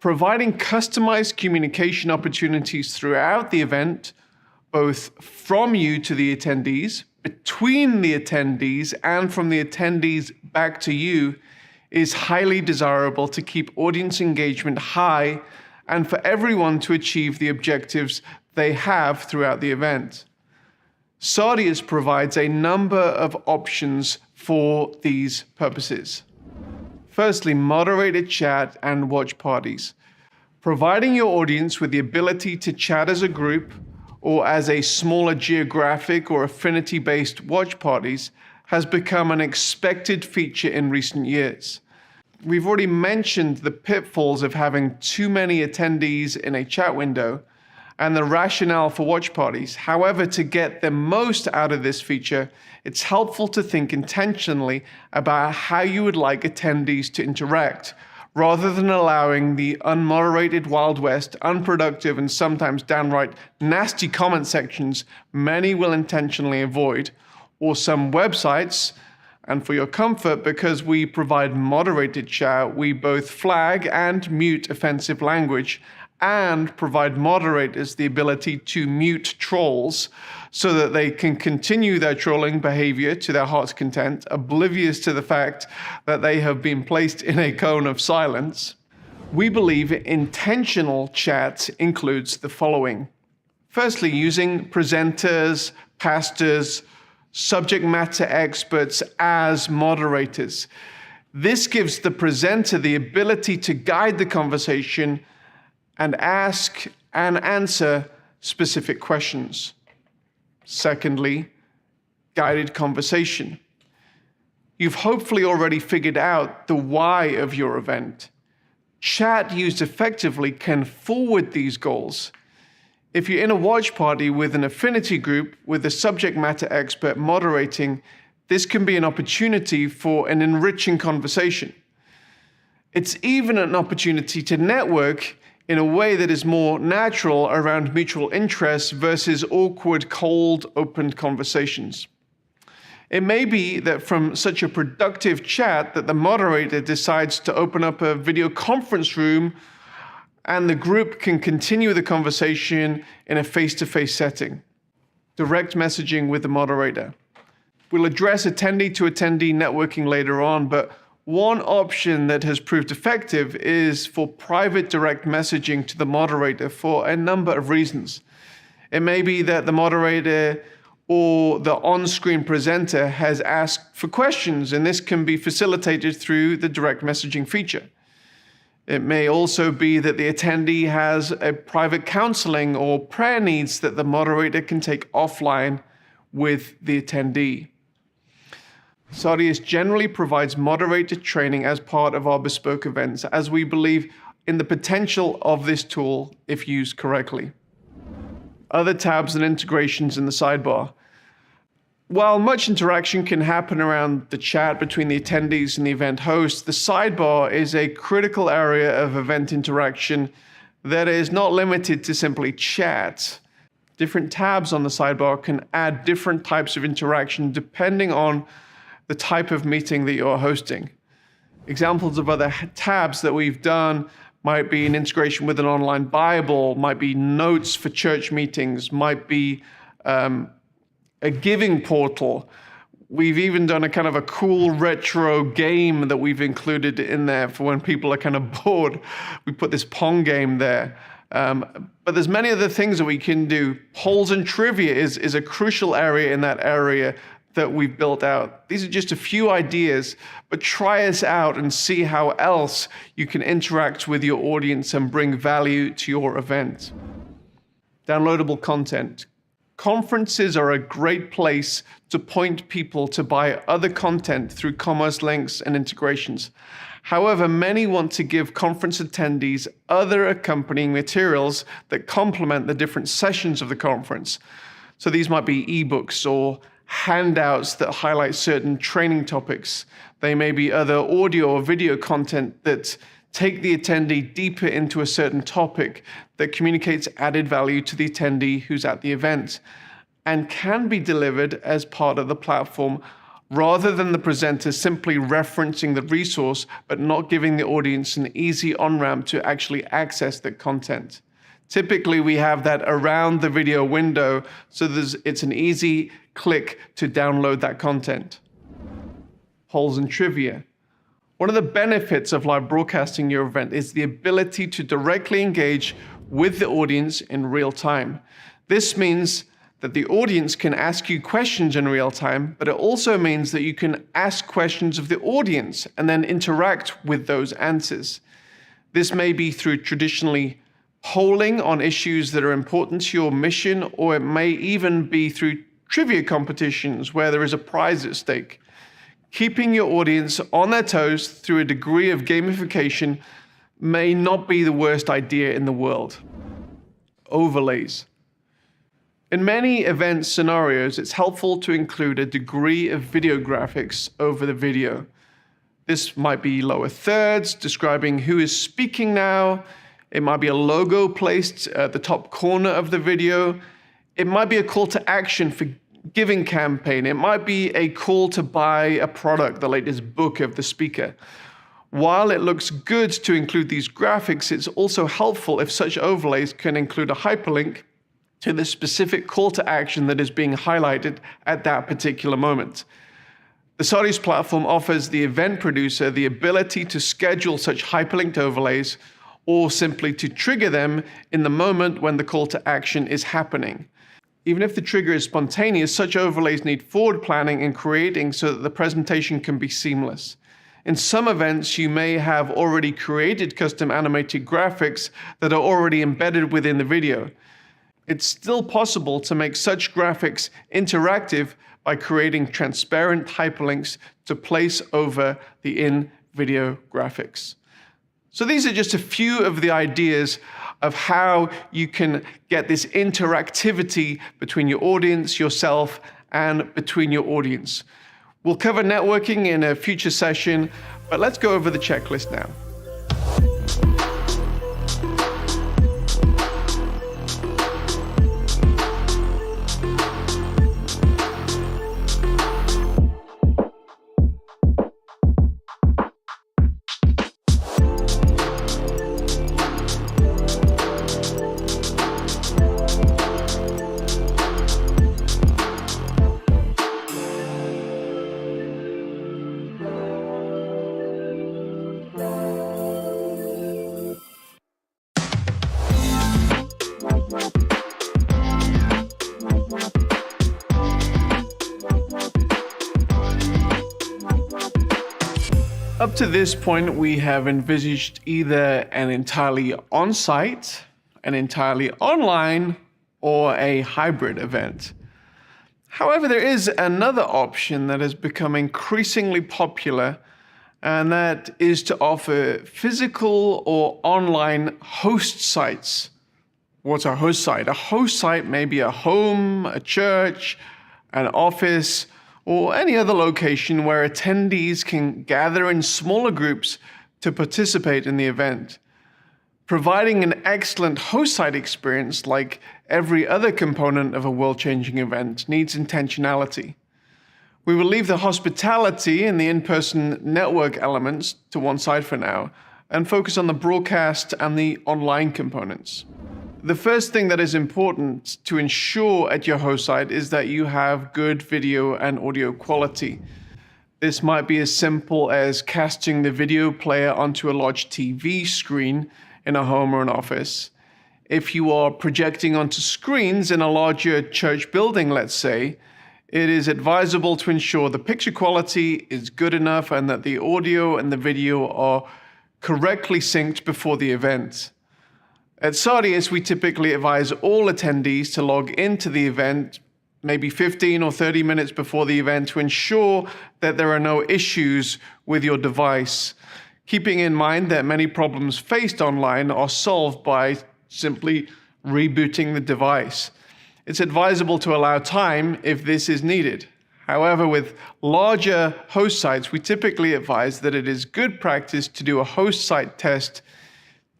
Providing customized communication opportunities throughout the event, both from you to the attendees, between the attendees, and from the attendees back to you, is highly desirable to keep audience engagement high and for everyone to achieve the objectives they have throughout the event. Sardius provides a number of options for these purposes. Firstly, moderated chat and watch parties. Providing your audience with the ability to chat as a group or as a smaller geographic or affinity-based watch parties has become an expected feature in recent years. We've already mentioned the pitfalls of having too many attendees in a chat window and the rationale for watch parties. However, to get the most out of this feature, it's helpful to think intentionally about how you would like attendees to interact, rather than allowing the unmoderated Wild West, unproductive, and sometimes downright nasty comment sections many will intentionally avoid, or some websites. And for your comfort, because we provide moderated chat, we both flag and mute offensive language and provide moderators the ability to mute trolls so that they can continue their trolling behavior to their heart's content, oblivious to the fact that they have been placed in a cone of silence. We believe intentional chat includes the following. Firstly, using presenters, pastors, subject matter experts as moderators. This gives the presenter the ability to guide the conversation and ask and answer specific questions. Secondly, guided conversation. You've hopefully already figured out the why of your event. Chat used effectively can forward these goals. If you're in a watch party with an affinity group with a subject matter expert moderating, this can be an opportunity for an enriching conversation. It's even an opportunity to network in a way that is more natural around mutual interests versus awkward, cold, opened conversations. It may be that from such a productive chat that the moderator decides to open up a video conference room and the group can continue the conversation in a face-to-face setting. Direct messaging with the moderator. We'll address attendee-to-attendee networking later on, but one option that has proved effective is for private direct messaging to the moderator for a number of reasons. It may be that the moderator or the on-screen presenter has asked for questions, and this can be facilitated through the direct messaging feature. It may also be that the attendee has a private counseling or prayer needs that the moderator can take offline with the attendee. Sardius generally provides moderated training as part of our bespoke events, as we believe in the potential of this tool if used correctly. Other tabs and integrations in the sidebar. While much interaction can happen around the chat between the attendees and the event host, the sidebar is a critical area of event interaction that is not limited to simply chat. Different tabs on the sidebar can add different types of interaction depending on the type of meeting that you're hosting. Examples of other tabs that we've done might be an integration with an online Bible, might be notes for church meetings, might be a giving portal. We've even done a kind of a cool retro game that we've included in there for when people are kind of bored. We put this Pong game there. But there's many other things that we can do. Polls and trivia is a crucial area in that area that we've built out. These are just a few ideas, but try us out and see how else you can interact with your audience and bring value to your event. Downloadable content. Conferences are a great place to point people to buy other content through commerce links and integrations. However, many want to give conference attendees other accompanying materials that complement the different sessions of the conference. So these might be ebooks or handouts that highlight certain training topics. They may be other audio or video content that take the attendee deeper into a certain topic that communicates added value to the attendee who's at the event and can be delivered as part of the platform rather than the presenter simply referencing the resource but not giving the audience an easy on-ramp to actually access the content. Typically, we have that around the video window, so it's an easy click to download that content. Polls and trivia. One of the benefits of live broadcasting your event is the ability to directly engage with the audience in real time. This means that the audience can ask you questions in real time, but it also means that you can ask questions of the audience and then interact with those answers. This may be through traditionally polling on issues that are important to your mission, or it may even be through trivia competitions where there is a prize at stake. Keeping your audience on their toes through a degree of gamification may not be the worst idea in the world. Overlays. In many event scenarios, it's helpful to include a degree of video graphics over the video. This might be lower thirds describing who is speaking now. It might be a logo placed at the top corner of the video. It might be a call to action for giving campaign. It might be a call to buy a product, the latest book of the speaker. While it looks good to include these graphics, it's also helpful if such overlays can include a hyperlink to the specific call to action that is being highlighted at that particular moment. The Sardis platform offers the event producer the ability to schedule such hyperlinked overlays or simply to trigger them in the moment when the call to action is happening. Even if the trigger is spontaneous, such overlays need forward planning and creating so that the presentation can be seamless. In some events, you may have already created custom animated graphics that are already embedded within the video. It's still possible to make such graphics interactive by creating transparent hyperlinks to place over the in-video graphics. So these are just a few of the ideas of how you can get this interactivity between your audience, yourself, and between your audience. We'll cover networking in a future session, but let's go over the checklist now. Up to this point, we have envisaged either an entirely on-site, an entirely online, or a hybrid event. However, there is another option that has become increasingly popular, and that is to offer physical or online host sites. What's a host site? A host site may be a home, a church, an office, or any other location where attendees can gather in smaller groups to participate in the event. Providing an excellent host site experience, like every other component of a world-changing event, needs intentionality. We will leave the hospitality and the in-person network elements to one side for now and focus on the broadcast and the online components. The first thing that is important to ensure at your host site is that you have good video and audio quality. This might be as simple as casting the video player onto a large TV screen in a home or an office. If you are projecting onto screens in a larger church building, let's say, it is advisable to ensure the picture quality is good enough and that the audio and the video are correctly synced before the event. At Sardius, we typically advise all attendees to log into the event maybe 15 or 30 minutes before the event to ensure that there are no issues with your device, keeping in mind that many problems faced online are solved by simply rebooting the device. It's advisable to allow time if this is needed. However, with larger host sites, we typically advise that it is good practice to do a host site test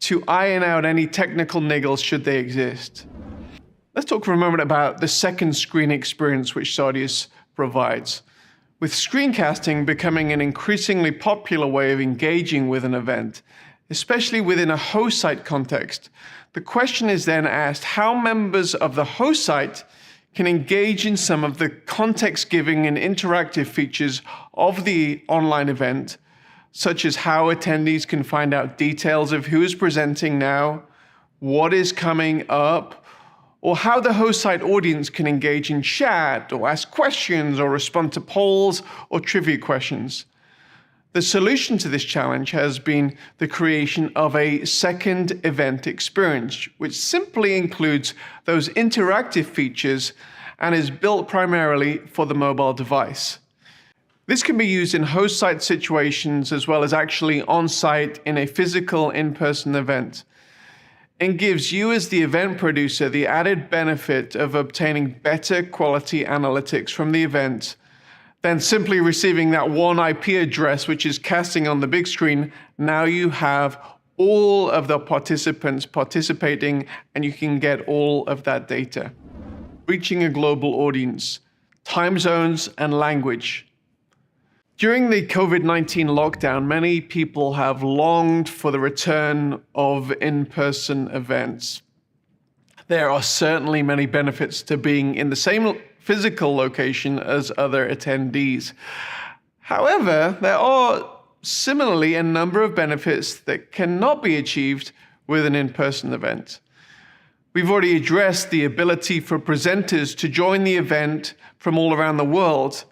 to iron out any technical niggles should they exist. Let's talk for a moment about the second screen experience which Sardius provides. With screencasting becoming an increasingly popular way of engaging with an event, especially within a host site context, the question is then asked how members of the host site can engage in some of the context-giving and interactive features of the online event, such as how attendees can find out details of who is presenting now, what is coming up, or how the host site audience can engage in chat or ask questions or respond to polls or trivia questions. The solution to this challenge has been the creation of a second event experience, which simply includes those interactive features and is built primarily for the mobile device. This can be used in host site situations as well as actually on site in a physical in-person event, and gives you as the event producer the added benefit of obtaining better quality analytics from the event than simply receiving that one IP address which is casting on the big screen. Now you have all of the participants participating and you can get all of that data. Reaching a global audience, time zones and language. During the COVID-19 lockdown, many people have longed for the return of in-person events. There are certainly many benefits to being in the same physical location as other attendees. However, there are similarly a number of benefits that cannot be achieved with an in-person event. We've already addressed the ability for presenters to join the event from all around the world.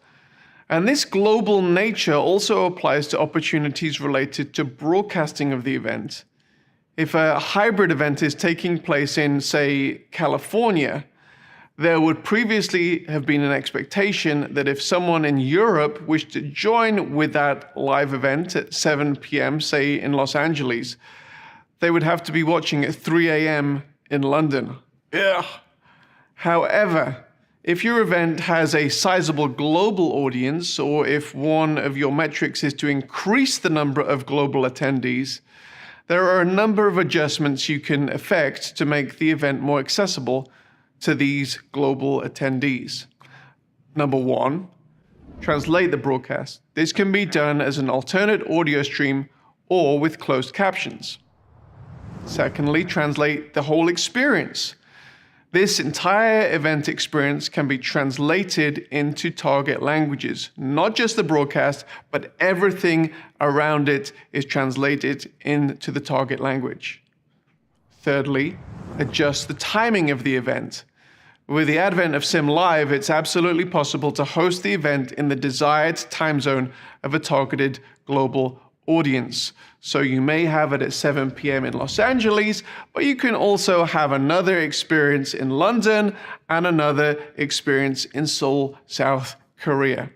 And this global nature also applies to opportunities related to broadcasting of the event. If a hybrid event is taking place in, say, California, there would previously have been an expectation that if someone in Europe wished to join with that live event at 7 p.m., say in Los Angeles, they would have to be watching at 3 a.m. in London. Ugh. However, if your event has a sizable global audience, or if one of your metrics is to increase the number of global attendees, there are a number of adjustments you can effect to make the event more accessible to these global attendees. Number one, translate the broadcast. This can be done as an alternate audio stream or with closed captions. Secondly, translate the whole experience. This entire event experience can be translated into target languages. Not just the broadcast, but everything around it is translated into the target language. Thirdly, adjust the timing of the event. With the advent of Sim Live, it's absolutely possible to host the event in the desired time zone of a targeted global audience. So you may have it at 7 p.m. in Los Angeles, but you can also have another experience in London and another experience in Seoul, South Korea.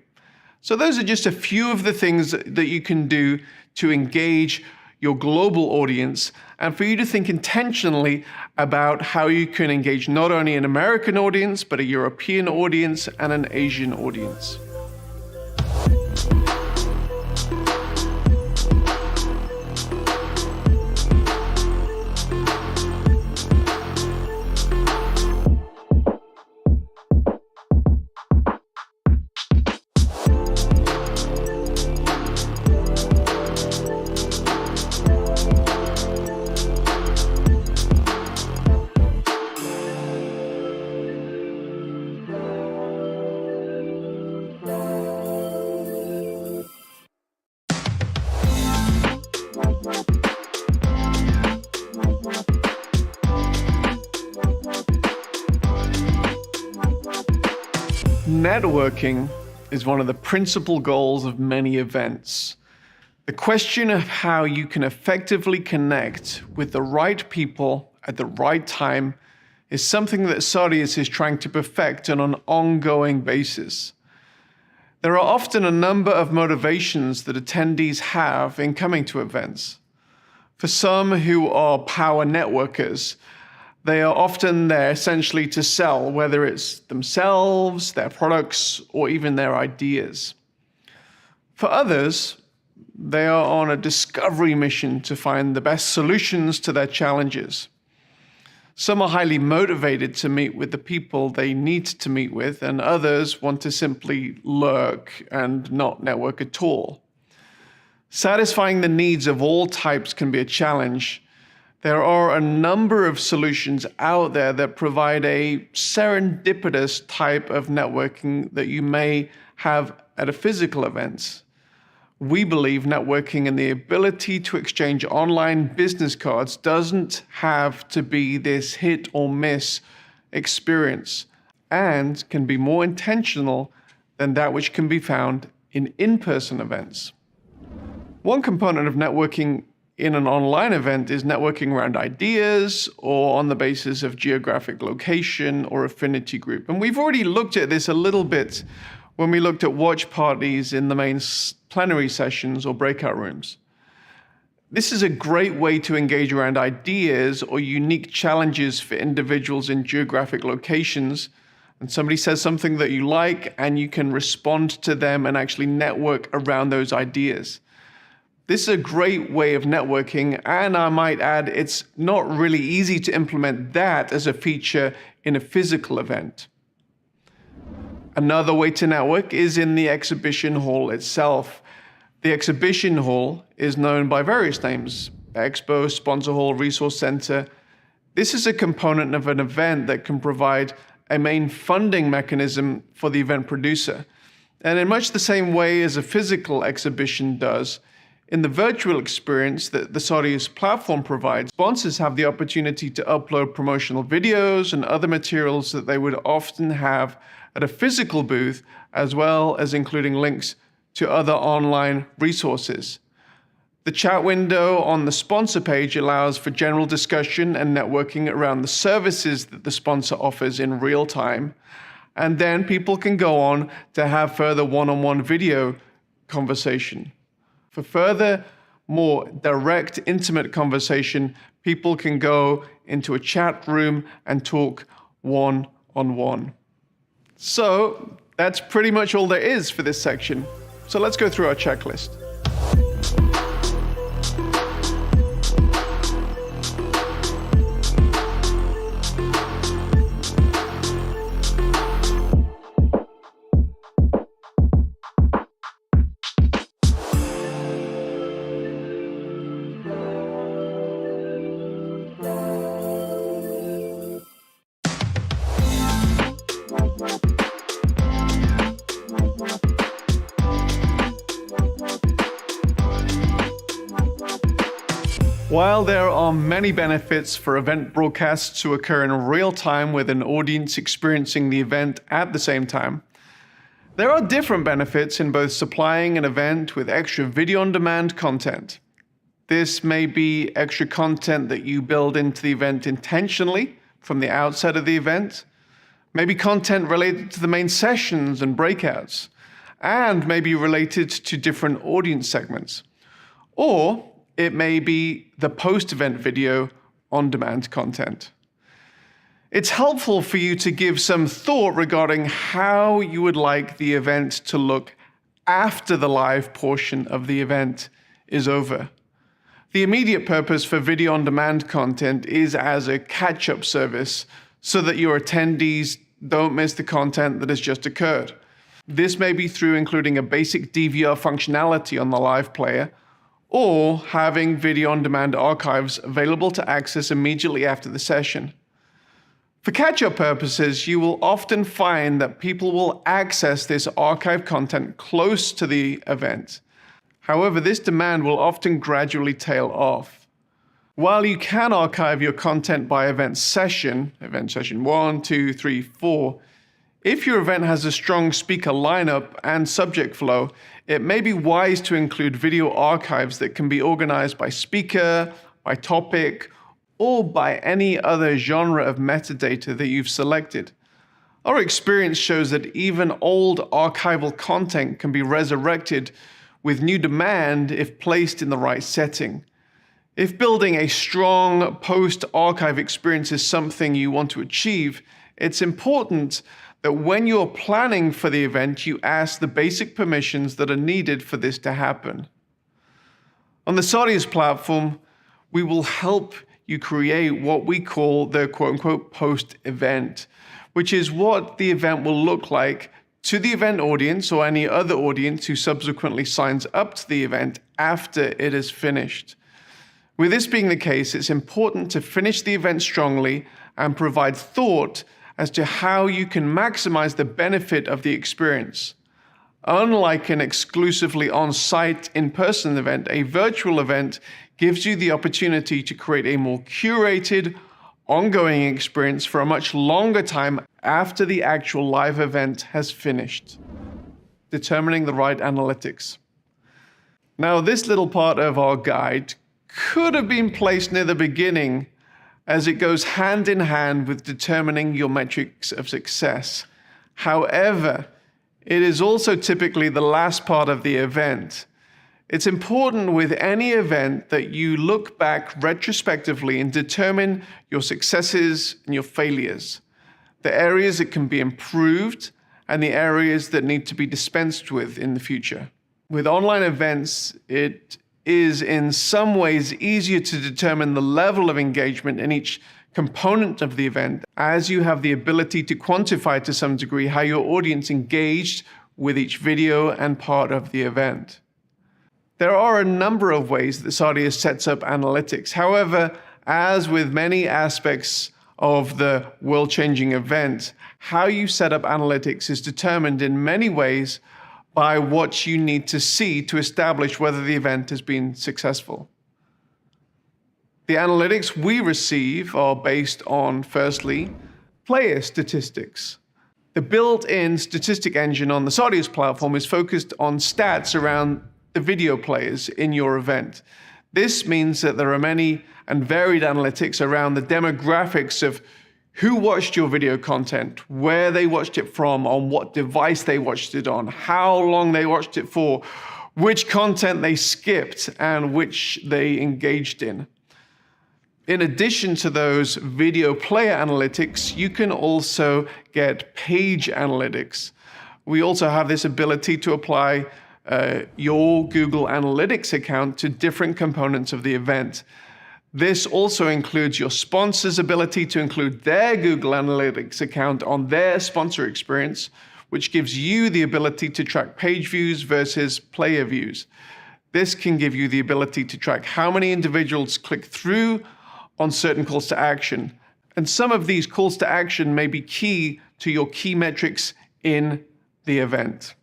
So those are just a few of the things that you can do to engage your global audience and for you to think intentionally about how you can engage not only an American audience, but a European audience and an Asian audience. Networking is one of the principal goals of many events. The question of how you can effectively connect with the right people at the right time is something that Sarius is trying to perfect on an ongoing basis. There are often a number of motivations that attendees have in coming to events. For some who are power networkers, they are often there essentially to sell, whether it's themselves, their products, or even their ideas. For others, they are on a discovery mission to find the best solutions to their challenges. Some are highly motivated to meet with the people they need to meet with, and others want to simply lurk and not network at all. Satisfying the needs of all types can be a challenge. There are a number of solutions out there that provide a serendipitous type of networking that you may have at a physical event. We believe networking and the ability to exchange online business cards doesn't have to be this hit or miss experience and can be more intentional than that which can be found in in-person events. One component of networking in an online event is networking around ideas or on the basis of geographic location or affinity group. And we've already looked at this a little bit when we looked at watch parties in the main plenary sessions or breakout rooms. This is a great way to engage around ideas or unique challenges for individuals in geographic locations. And somebody says something that you like, and you can respond to them and actually network around those ideas. This is a great way of networking, and I might add, it's not really easy to implement that as a feature in a physical event. Another way to network is in the exhibition hall itself. The exhibition hall is known by various names: Expo, Sponsor Hall, Resource Center. This is a component of an event that can provide a main funding mechanism for the event producer. And in much the same way as a physical exhibition does, in the virtual experience that the Sarius platform provides, sponsors have the opportunity to upload promotional videos and other materials that they would often have at a physical booth, as well as including links to other online resources. The chat window on the sponsor page allows for general discussion and networking around the services that the sponsor offers in real time. And then people can go on to have further one-on-one video conversation. For further, more direct, intimate conversation, people can go into a chat room and talk one-on-one. So that's pretty much all there is for this section. So let's go through our checklist. While there are many benefits for event broadcasts to occur in real time with an audience experiencing the event at the same time, there are different benefits in both supplying an event with extra video-on-demand content. This may be extra content that you build into the event intentionally from the outset of the event, maybe content related to the main sessions and breakouts, and maybe related to different audience segments. Or it may be the post-event video on-demand content. It's helpful for you to give some thought regarding how you would like the event to look after the live portion of the event is over. The immediate purpose for video on-demand content is as a catch-up service so that your attendees don't miss the content that has just occurred. This may be through including a basic DVR functionality on the live player, or having video-on-demand archives available to access immediately after the session. For catch-up purposes, you will often find that people will access this archive content close to the event. However, this demand will often gradually tail off. While you can archive your content by event session 1, 2, 3, 4, If your event has a strong speaker lineup and subject flow, it may be wise to include video archives that can be organized by speaker, by topic, or by any other genre of metadata that you've selected. Our experience shows that even old archival content can be resurrected with new demand if placed in the right setting. If building a strong post-archive experience is something you want to achieve, it's important that when you're planning for the event, you ask the basic permissions that are needed for this to happen. On the Sardius platform, we will help you create what we call the quote-unquote post-event, which is what the event will look like to the event audience or any other audience who subsequently signs up to the event after it is finished. With this being the case, it's important to finish the event strongly and provide thought as to how you can maximize the benefit of the experience. Unlike an exclusively on-site, in-person event, a virtual event gives you the opportunity to create a more curated, ongoing experience for a much longer time after the actual live event has finished. Determining the right analytics. Now, this little part of our guide could have been placed near the beginning, as it goes hand in hand with determining your metrics of success. However, it is also typically the last part of the event. It's important with any event that you look back retrospectively and determine your successes and your failures, the areas that can be improved, and the areas that need to be dispensed with in the future. With online events, it is in some ways easier to determine the level of engagement in each component of the event, as you have the ability to quantify to some degree how your audience engaged with each video and part of the event. There are a number of ways that Sardius sets up analytics. However, as with many aspects of the world-changing event, how you set up analytics is determined in many ways by what you need to see to establish whether the event has been successful. The analytics we receive are based on, firstly, player statistics. The built-in statistic engine on the Sardius platform is focused on stats around the video players in your event. This means that there are many and varied analytics around the demographics of who watched your video content, where they watched it from, on what device they watched it on, how long they watched it for, which content they skipped, and which they engaged in. In addition to those video player analytics, you can also get page analytics. We also have this ability to apply your Google Analytics account to different components of the event. This also includes your sponsor's ability to include their Google Analytics account on their sponsor experience, which gives you the ability to track page views versus player views. This can give you the ability to track how many individuals click through on certain calls to action. And some of these calls to action may be key to your key metrics in the event.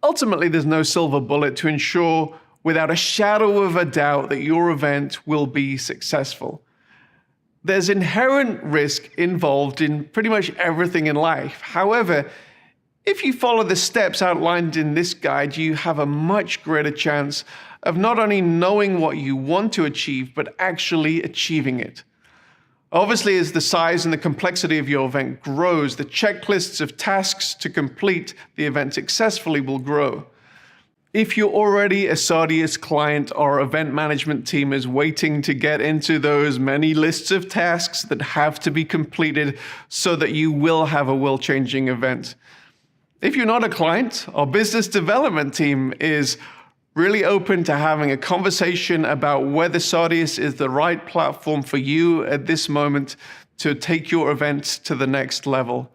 Ultimately, there's no silver bullet to ensure without a shadow of a doubt that your event will be successful. There's inherent risk involved in pretty much everything in life. However, if you follow the steps outlined in this guide, you have a much greater chance of not only knowing what you want to achieve, but actually achieving it. Obviously, as the size and the complexity of your event grows, the checklists of tasks to complete the event successfully will grow. If you're already a Sardius client, our event management team is waiting to get into those many lists of tasks that have to be completed so that you will have a world-changing event. If you're not a client, our business development team is really open to having a conversation about whether Sardius is the right platform for you at this moment to take your event to the next level.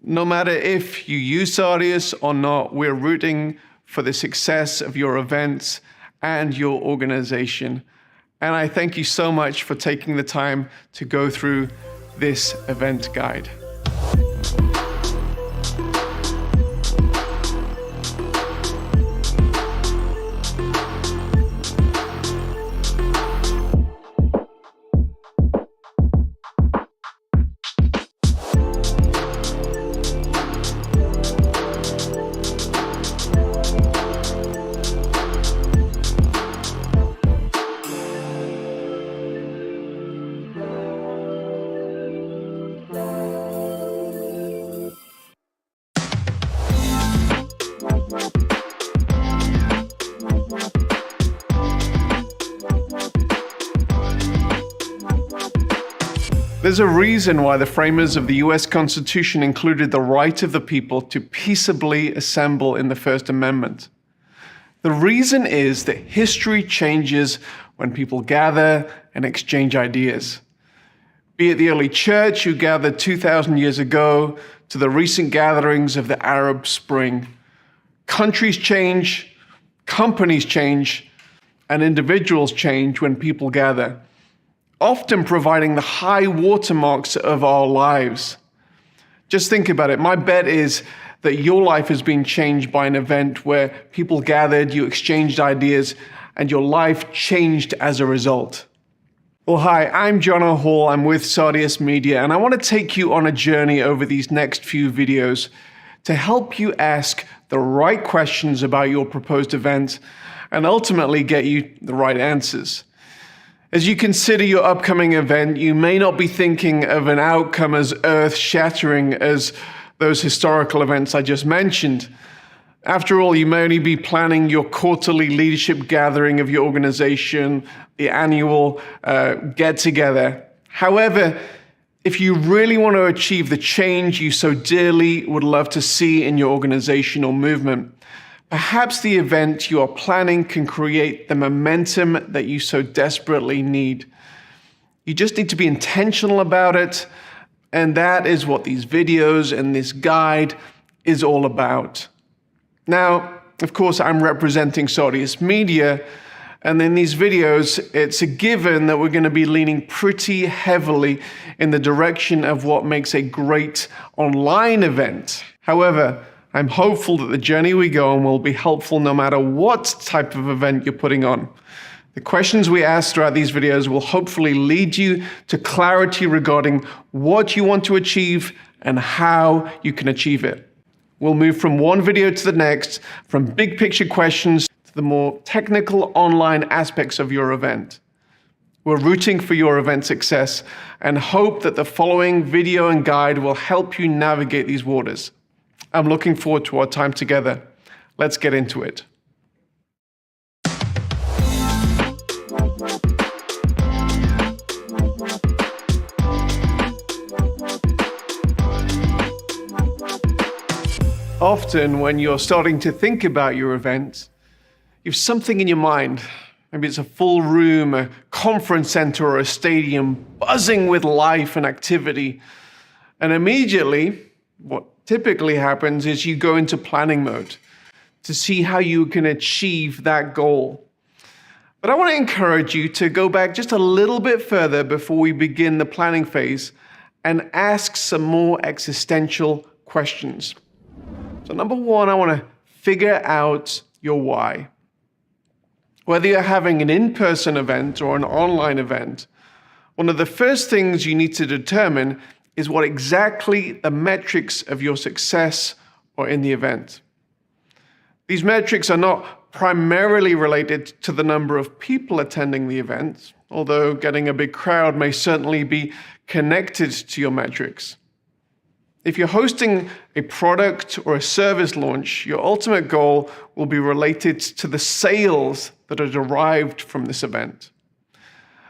No matter if you use Sardius or not, we're rooting for the success of your events and your organization. And I thank you so much for taking the time to go through this event guide. There's a reason why the framers of the US Constitution included the right of the people to peaceably assemble in the First Amendment. The reason is that history changes when people gather and exchange ideas. Be it the early church who gathered 2,000 years ago to the recent gatherings of the Arab Spring. Countries change, companies change, and individuals change when people gather, often providing the high watermarks of our lives. Just think about it. My bet is that your life has been changed by an event where people gathered, you exchanged ideas, and your life changed as a result. Well, hi, I'm John O'Hall. I'm with Sardius Media, and I want to take you on a journey over these next few videos to help you ask the right questions about your proposed event and ultimately get you the right answers. As you consider your upcoming event, you may not be thinking of an outcome as earth-shattering as those historical events I just mentioned. After all, you may only be planning your quarterly leadership gathering of your organization, the annual get-together. However, if you really want to achieve the change you so dearly would love to see in your organization or movement, perhaps the event you are planning can create the momentum that you so desperately need. You just need to be intentional about it, and that is what these videos and this guide is all about. Now, of course, I'm representing Sardius Media, and in these videos, it's a given that we're going to be leaning pretty heavily in the direction of what makes a great online event. However, I'm hopeful that the journey we go on will be helpful no matter what type of event you're putting on. The questions we ask throughout these videos will hopefully lead you to clarity regarding what you want to achieve and how you can achieve it. We'll move from one video to the next, from big picture questions to the more technical online aspects of your event. We're rooting for your event success and hope that the following video and guide will help you navigate these waters. I'm looking forward to our time together. Let's get into it. Often when you're starting to think about your event, you have something in your mind. Maybe it's a full room, a conference center, or a stadium buzzing with life and activity. And immediately, what typically happens is you go into planning mode to see how you can achieve that goal. But I want to encourage you to go back just a little bit further before we begin the planning phase and ask some more existential questions. So number one, I want to figure out your why. Whether you're having an in-person event or an online event, one of the first things you need to determine is what exactly the metrics of your success are in the event. These metrics are not primarily related to the number of people attending the event, although getting a big crowd may certainly be connected to your metrics. If you're hosting a product or a service launch, your ultimate goal will be related to the sales that are derived from this event.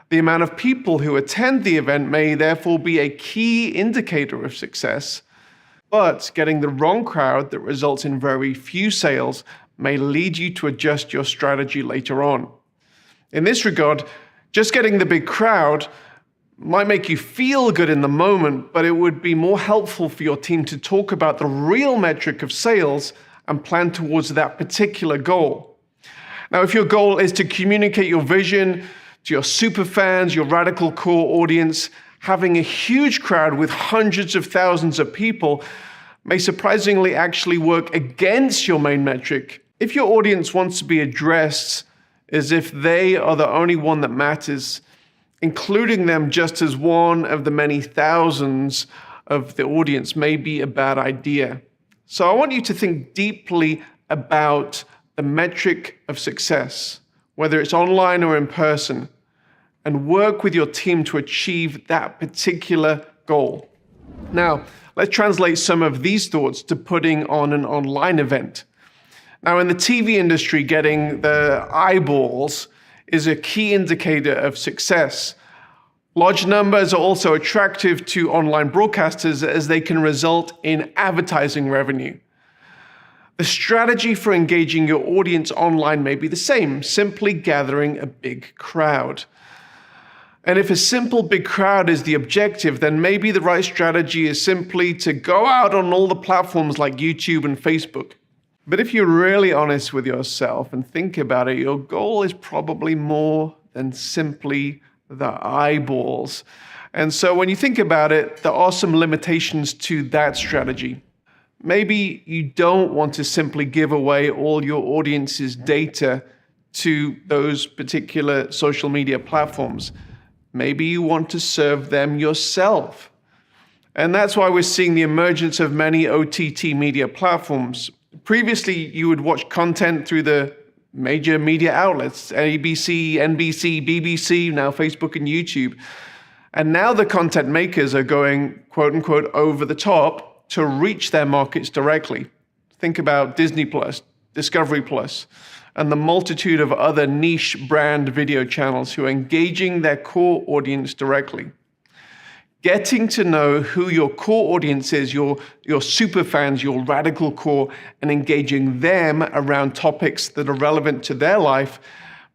The amount of people who attend the event may therefore be a key indicator of success, but getting the wrong crowd that results in very few sales may lead you to adjust your strategy later on. In this regard, just getting the big crowd might make you feel good in the moment, but it would be more helpful for your team to talk about the real metric of sales and plan towards that particular goal. Now, if your goal is to communicate your vision to your super fans, your radical core audience, having a huge crowd with hundreds of thousands of people may surprisingly actually work against your main metric. If your audience wants to be addressed as if they are the only one that matters, including them just as one of the many thousands of the audience may be a bad idea. So I want you to think deeply about the metric of success, whether it's online or in person, and work with your team to achieve that particular goal. Now, let's translate some of these thoughts to putting on an online event. Now, in the TV industry, getting the eyeballs is a key indicator of success. Large numbers are also attractive to online broadcasters as they can result in advertising revenue. The strategy for engaging your audience online may be the same, simply gathering a big crowd. And if a simple big crowd is the objective, then maybe the right strategy is simply to go out on all the platforms like YouTube and Facebook. But if you're really honest with yourself and think about it, your goal is probably more than simply the eyeballs. And so when you think about it, there are some limitations to that strategy. Maybe you don't want to simply give away all your audience's data to those particular social media platforms. Maybe you want to serve them yourself. And that's why we're seeing the emergence of many OTT media platforms. Previously, you would watch content through the major media outlets, ABC, NBC, BBC, now Facebook and YouTube. And now the content makers are going, quote unquote, over the top to reach their markets directly. Think about Disney Plus, Discovery Plus, and the multitude of other niche brand video channels who are engaging their core audience directly. Getting to know who your core audience is, your super fans, your radical core, and engaging them around topics that are relevant to their life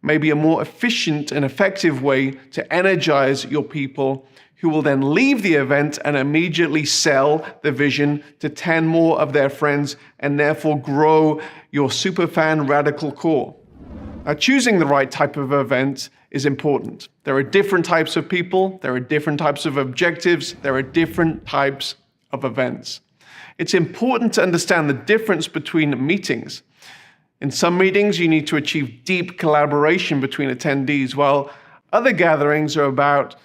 may be a more efficient and effective way to energize your people, who will then leave the event and immediately sell the vision to 10 more of their friends and therefore grow your superfan radical core. Now, choosing the right type of event is important. There are different types of people, there are different types of objectives, there are different types of events. It's important to understand the difference between meetings. In some meetings, you need to achieve deep collaboration between attendees, while other gatherings are about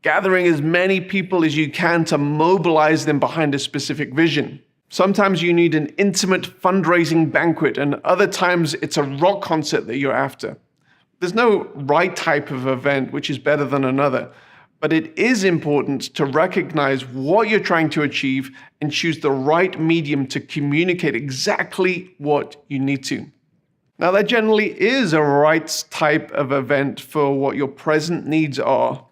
gathering as many people as you can to mobilize them behind a specific vision. Sometimes you need an intimate fundraising banquet, and other times it's a rock concert that you're after. There's no right type of event which is better than another, but it is important to recognize what you're trying to achieve and choose the right medium to communicate exactly what you need to. Now, there generally is a right type of event for what your present needs are,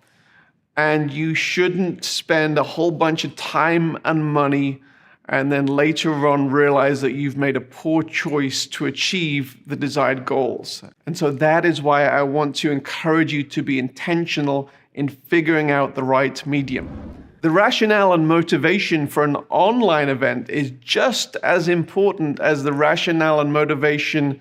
and you shouldn't spend a whole bunch of time and money and then later on realize that you've made a poor choice to achieve the desired goals. And so that is why I want to encourage you to be intentional in figuring out the right medium. The rationale and motivation for an online event is just as important as the rationale and motivation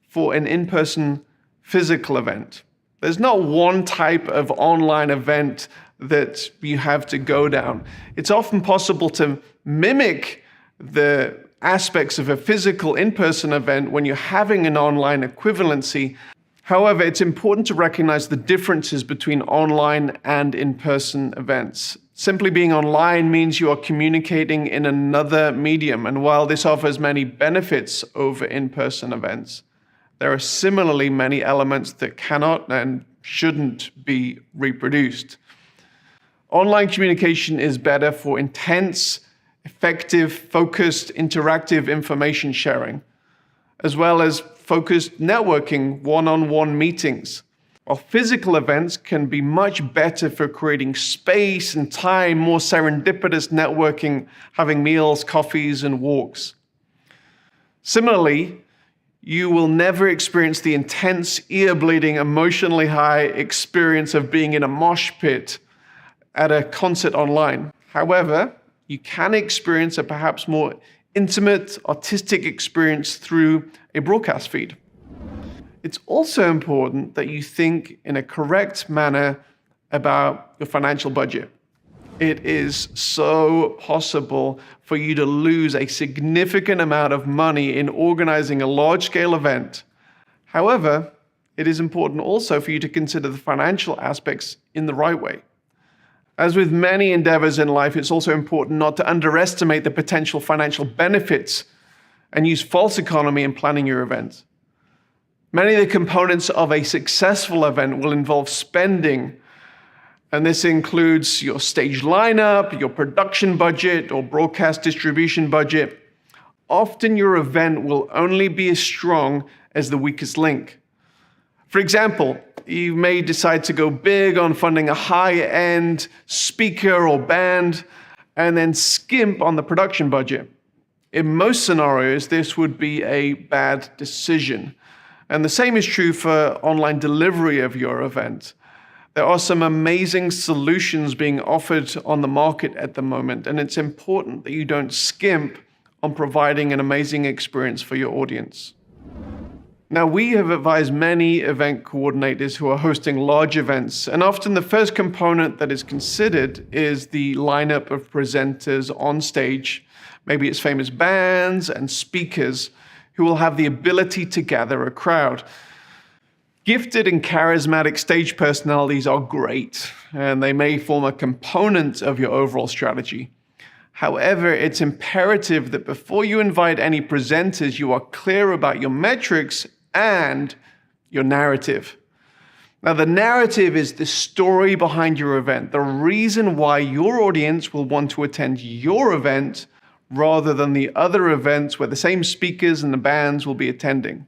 for an in-person physical event. There's not one type of online event that you have to go down. It's often possible to mimic the aspects of a physical in-person event when you're having an online equivalency. However, it's important to recognize the differences between online and in-person events. Simply being online means you are communicating in another medium, and while this offers many benefits over in-person events, there are similarly many elements that cannot and shouldn't be reproduced. Online communication is better for intense, effective, focused, interactive information sharing, as well as focused networking, one-on-one meetings. While physical events can be much better for creating space and time, more serendipitous networking, having meals, coffees, and walks. Similarly, you will never experience the intense, ear-bleeding, emotionally high experience of being in a mosh pit at a concert online. However, you can experience a perhaps more intimate, artistic experience through a broadcast feed. It's also important that you think in a correct manner about your financial budget. It is so possible for you to lose a significant amount of money in organizing a large-scale event. However, it is important also for you to consider the financial aspects in the right way. As with many endeavors in life, it's also important not to underestimate the potential financial benefits and use false economy in planning your event. Many of the components of a successful event will involve spending, and this includes your stage lineup, your production budget, or broadcast distribution budget. Often your event will only be as strong as the weakest link. For example, You may decide to go big on funding a high-end speaker or band and then skimp on the production budget. In most scenarios, this would be a bad decision. And the same is true for online delivery of your event. There are some amazing solutions being offered on the market at the moment, and it's important that you don't skimp on providing an amazing experience for your audience. Now, we have advised many event coordinators who are hosting large events, and often the first component that is considered is the lineup of presenters on stage. Maybe it's famous bands and speakers who will have the ability to gather a crowd. Gifted and charismatic stage personalities are great, and they may form a component of your overall strategy. However, it's imperative that before you invite any presenters, you are clear about your metrics and your narrative. Now, the narrative is the story behind your event, the reason why your audience will want to attend your event rather than the other events where the same speakers and the bands will be attending.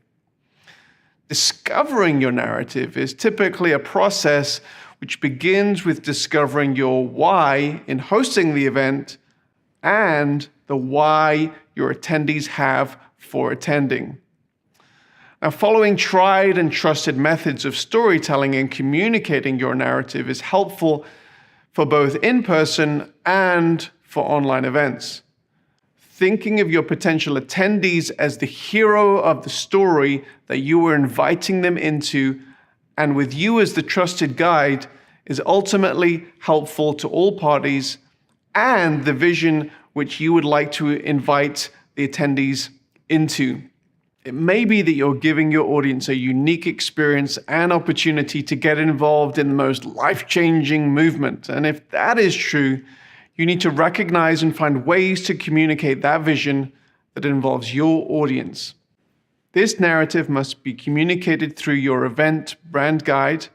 Discovering your narrative is typically a process which begins with discovering your why in hosting the event and the why your attendees have for attending. Now, following tried and trusted methods of storytelling and communicating your narrative is helpful for both in-person and for online events. Thinking of your potential attendees as the hero of the story that you are inviting them into, and with you as the trusted guide, is ultimately helpful to all parties and the vision which you would like to invite the attendees into. It may be that you're giving your audience a unique experience and opportunity to get involved in the most life-changing movement. And if that is true, you need to recognize and find ways to communicate that vision that involves your audience. This narrative must be communicated through your event brand guide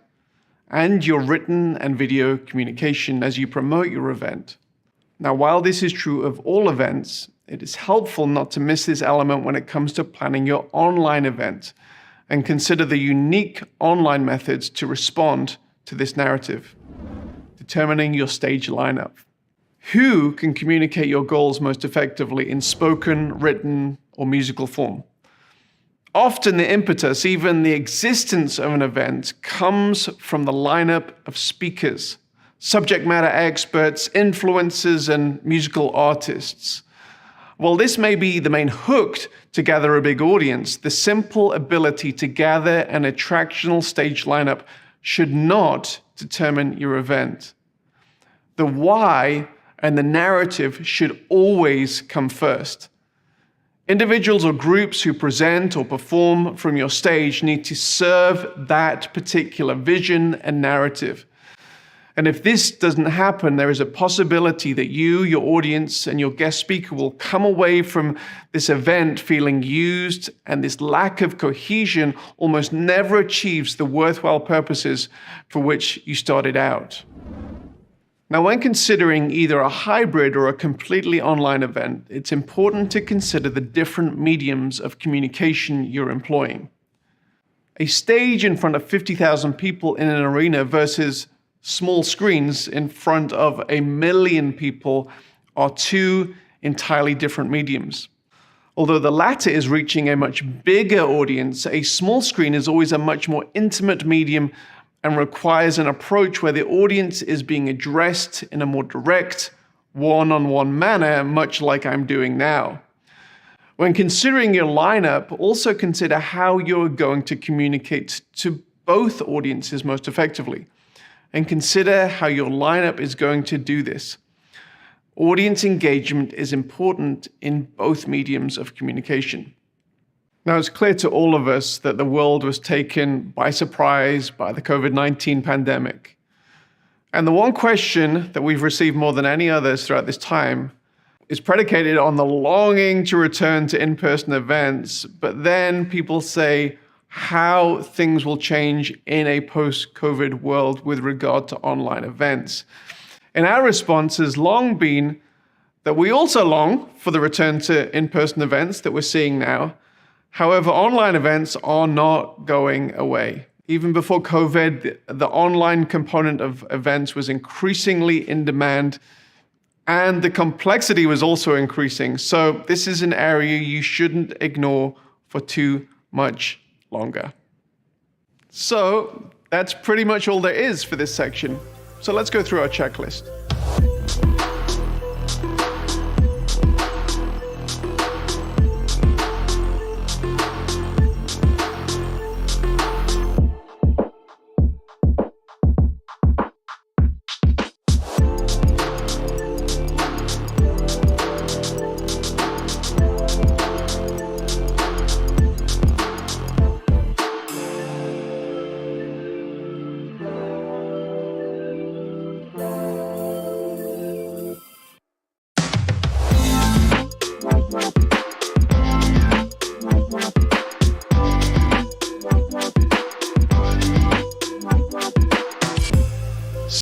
and your written and video communication as you promote your event. Now, while this is true of all events, it is helpful not to miss this element when it comes to planning your online event, and consider the unique online methods to respond to this narrative. Determining your stage lineup. Who can communicate your goals most effectively in spoken, written, or musical form? Often the impetus, even the existence of an event, comes from the lineup of speakers, subject matter experts, influencers, and musical artists. While this may be the main hook to gather a big audience, the simple ability to gather an attractional stage lineup should not determine your event. The why and the narrative should always come first. Individuals or groups who present or perform from your stage need to serve that particular vision and narrative. And if this doesn't happen, there is a possibility that you, your audience, and your guest speaker will come away from this event feeling used, and this lack of cohesion almost never achieves the worthwhile purposes for which you started out. Now, when considering either a hybrid or a completely online event, it's important to consider the different mediums of communication you're employing. A stage in front of 50,000 people in an arena versus small screens in front of 1 million people are two entirely different mediums. Although the latter is reaching a much bigger audience, a small screen is always a much more intimate medium and requires an approach where the audience is being addressed in a more direct, one-on-one manner, much like I'm doing now. When considering your lineup, also consider how you're going to communicate to both audiences most effectively, and consider how your lineup is going to do this. Audience engagement is important in both mediums of communication. Now, it's clear to all of us that the world was taken by surprise by the COVID-19 pandemic. And the one question that we've received more than any others throughout this time is predicated on the longing to return to in-person events, but then people say how things will change in a post-COVID world with regard to online events. And our response has long been that we also long for the return to in-person events that we're seeing now. However, online events are not going away. Even before COVID, the online component of events was increasingly in demand, and the complexity was also increasing. So this is an area you shouldn't ignore for too much longer. So that's pretty much all there is for this section. So let's go through our checklist.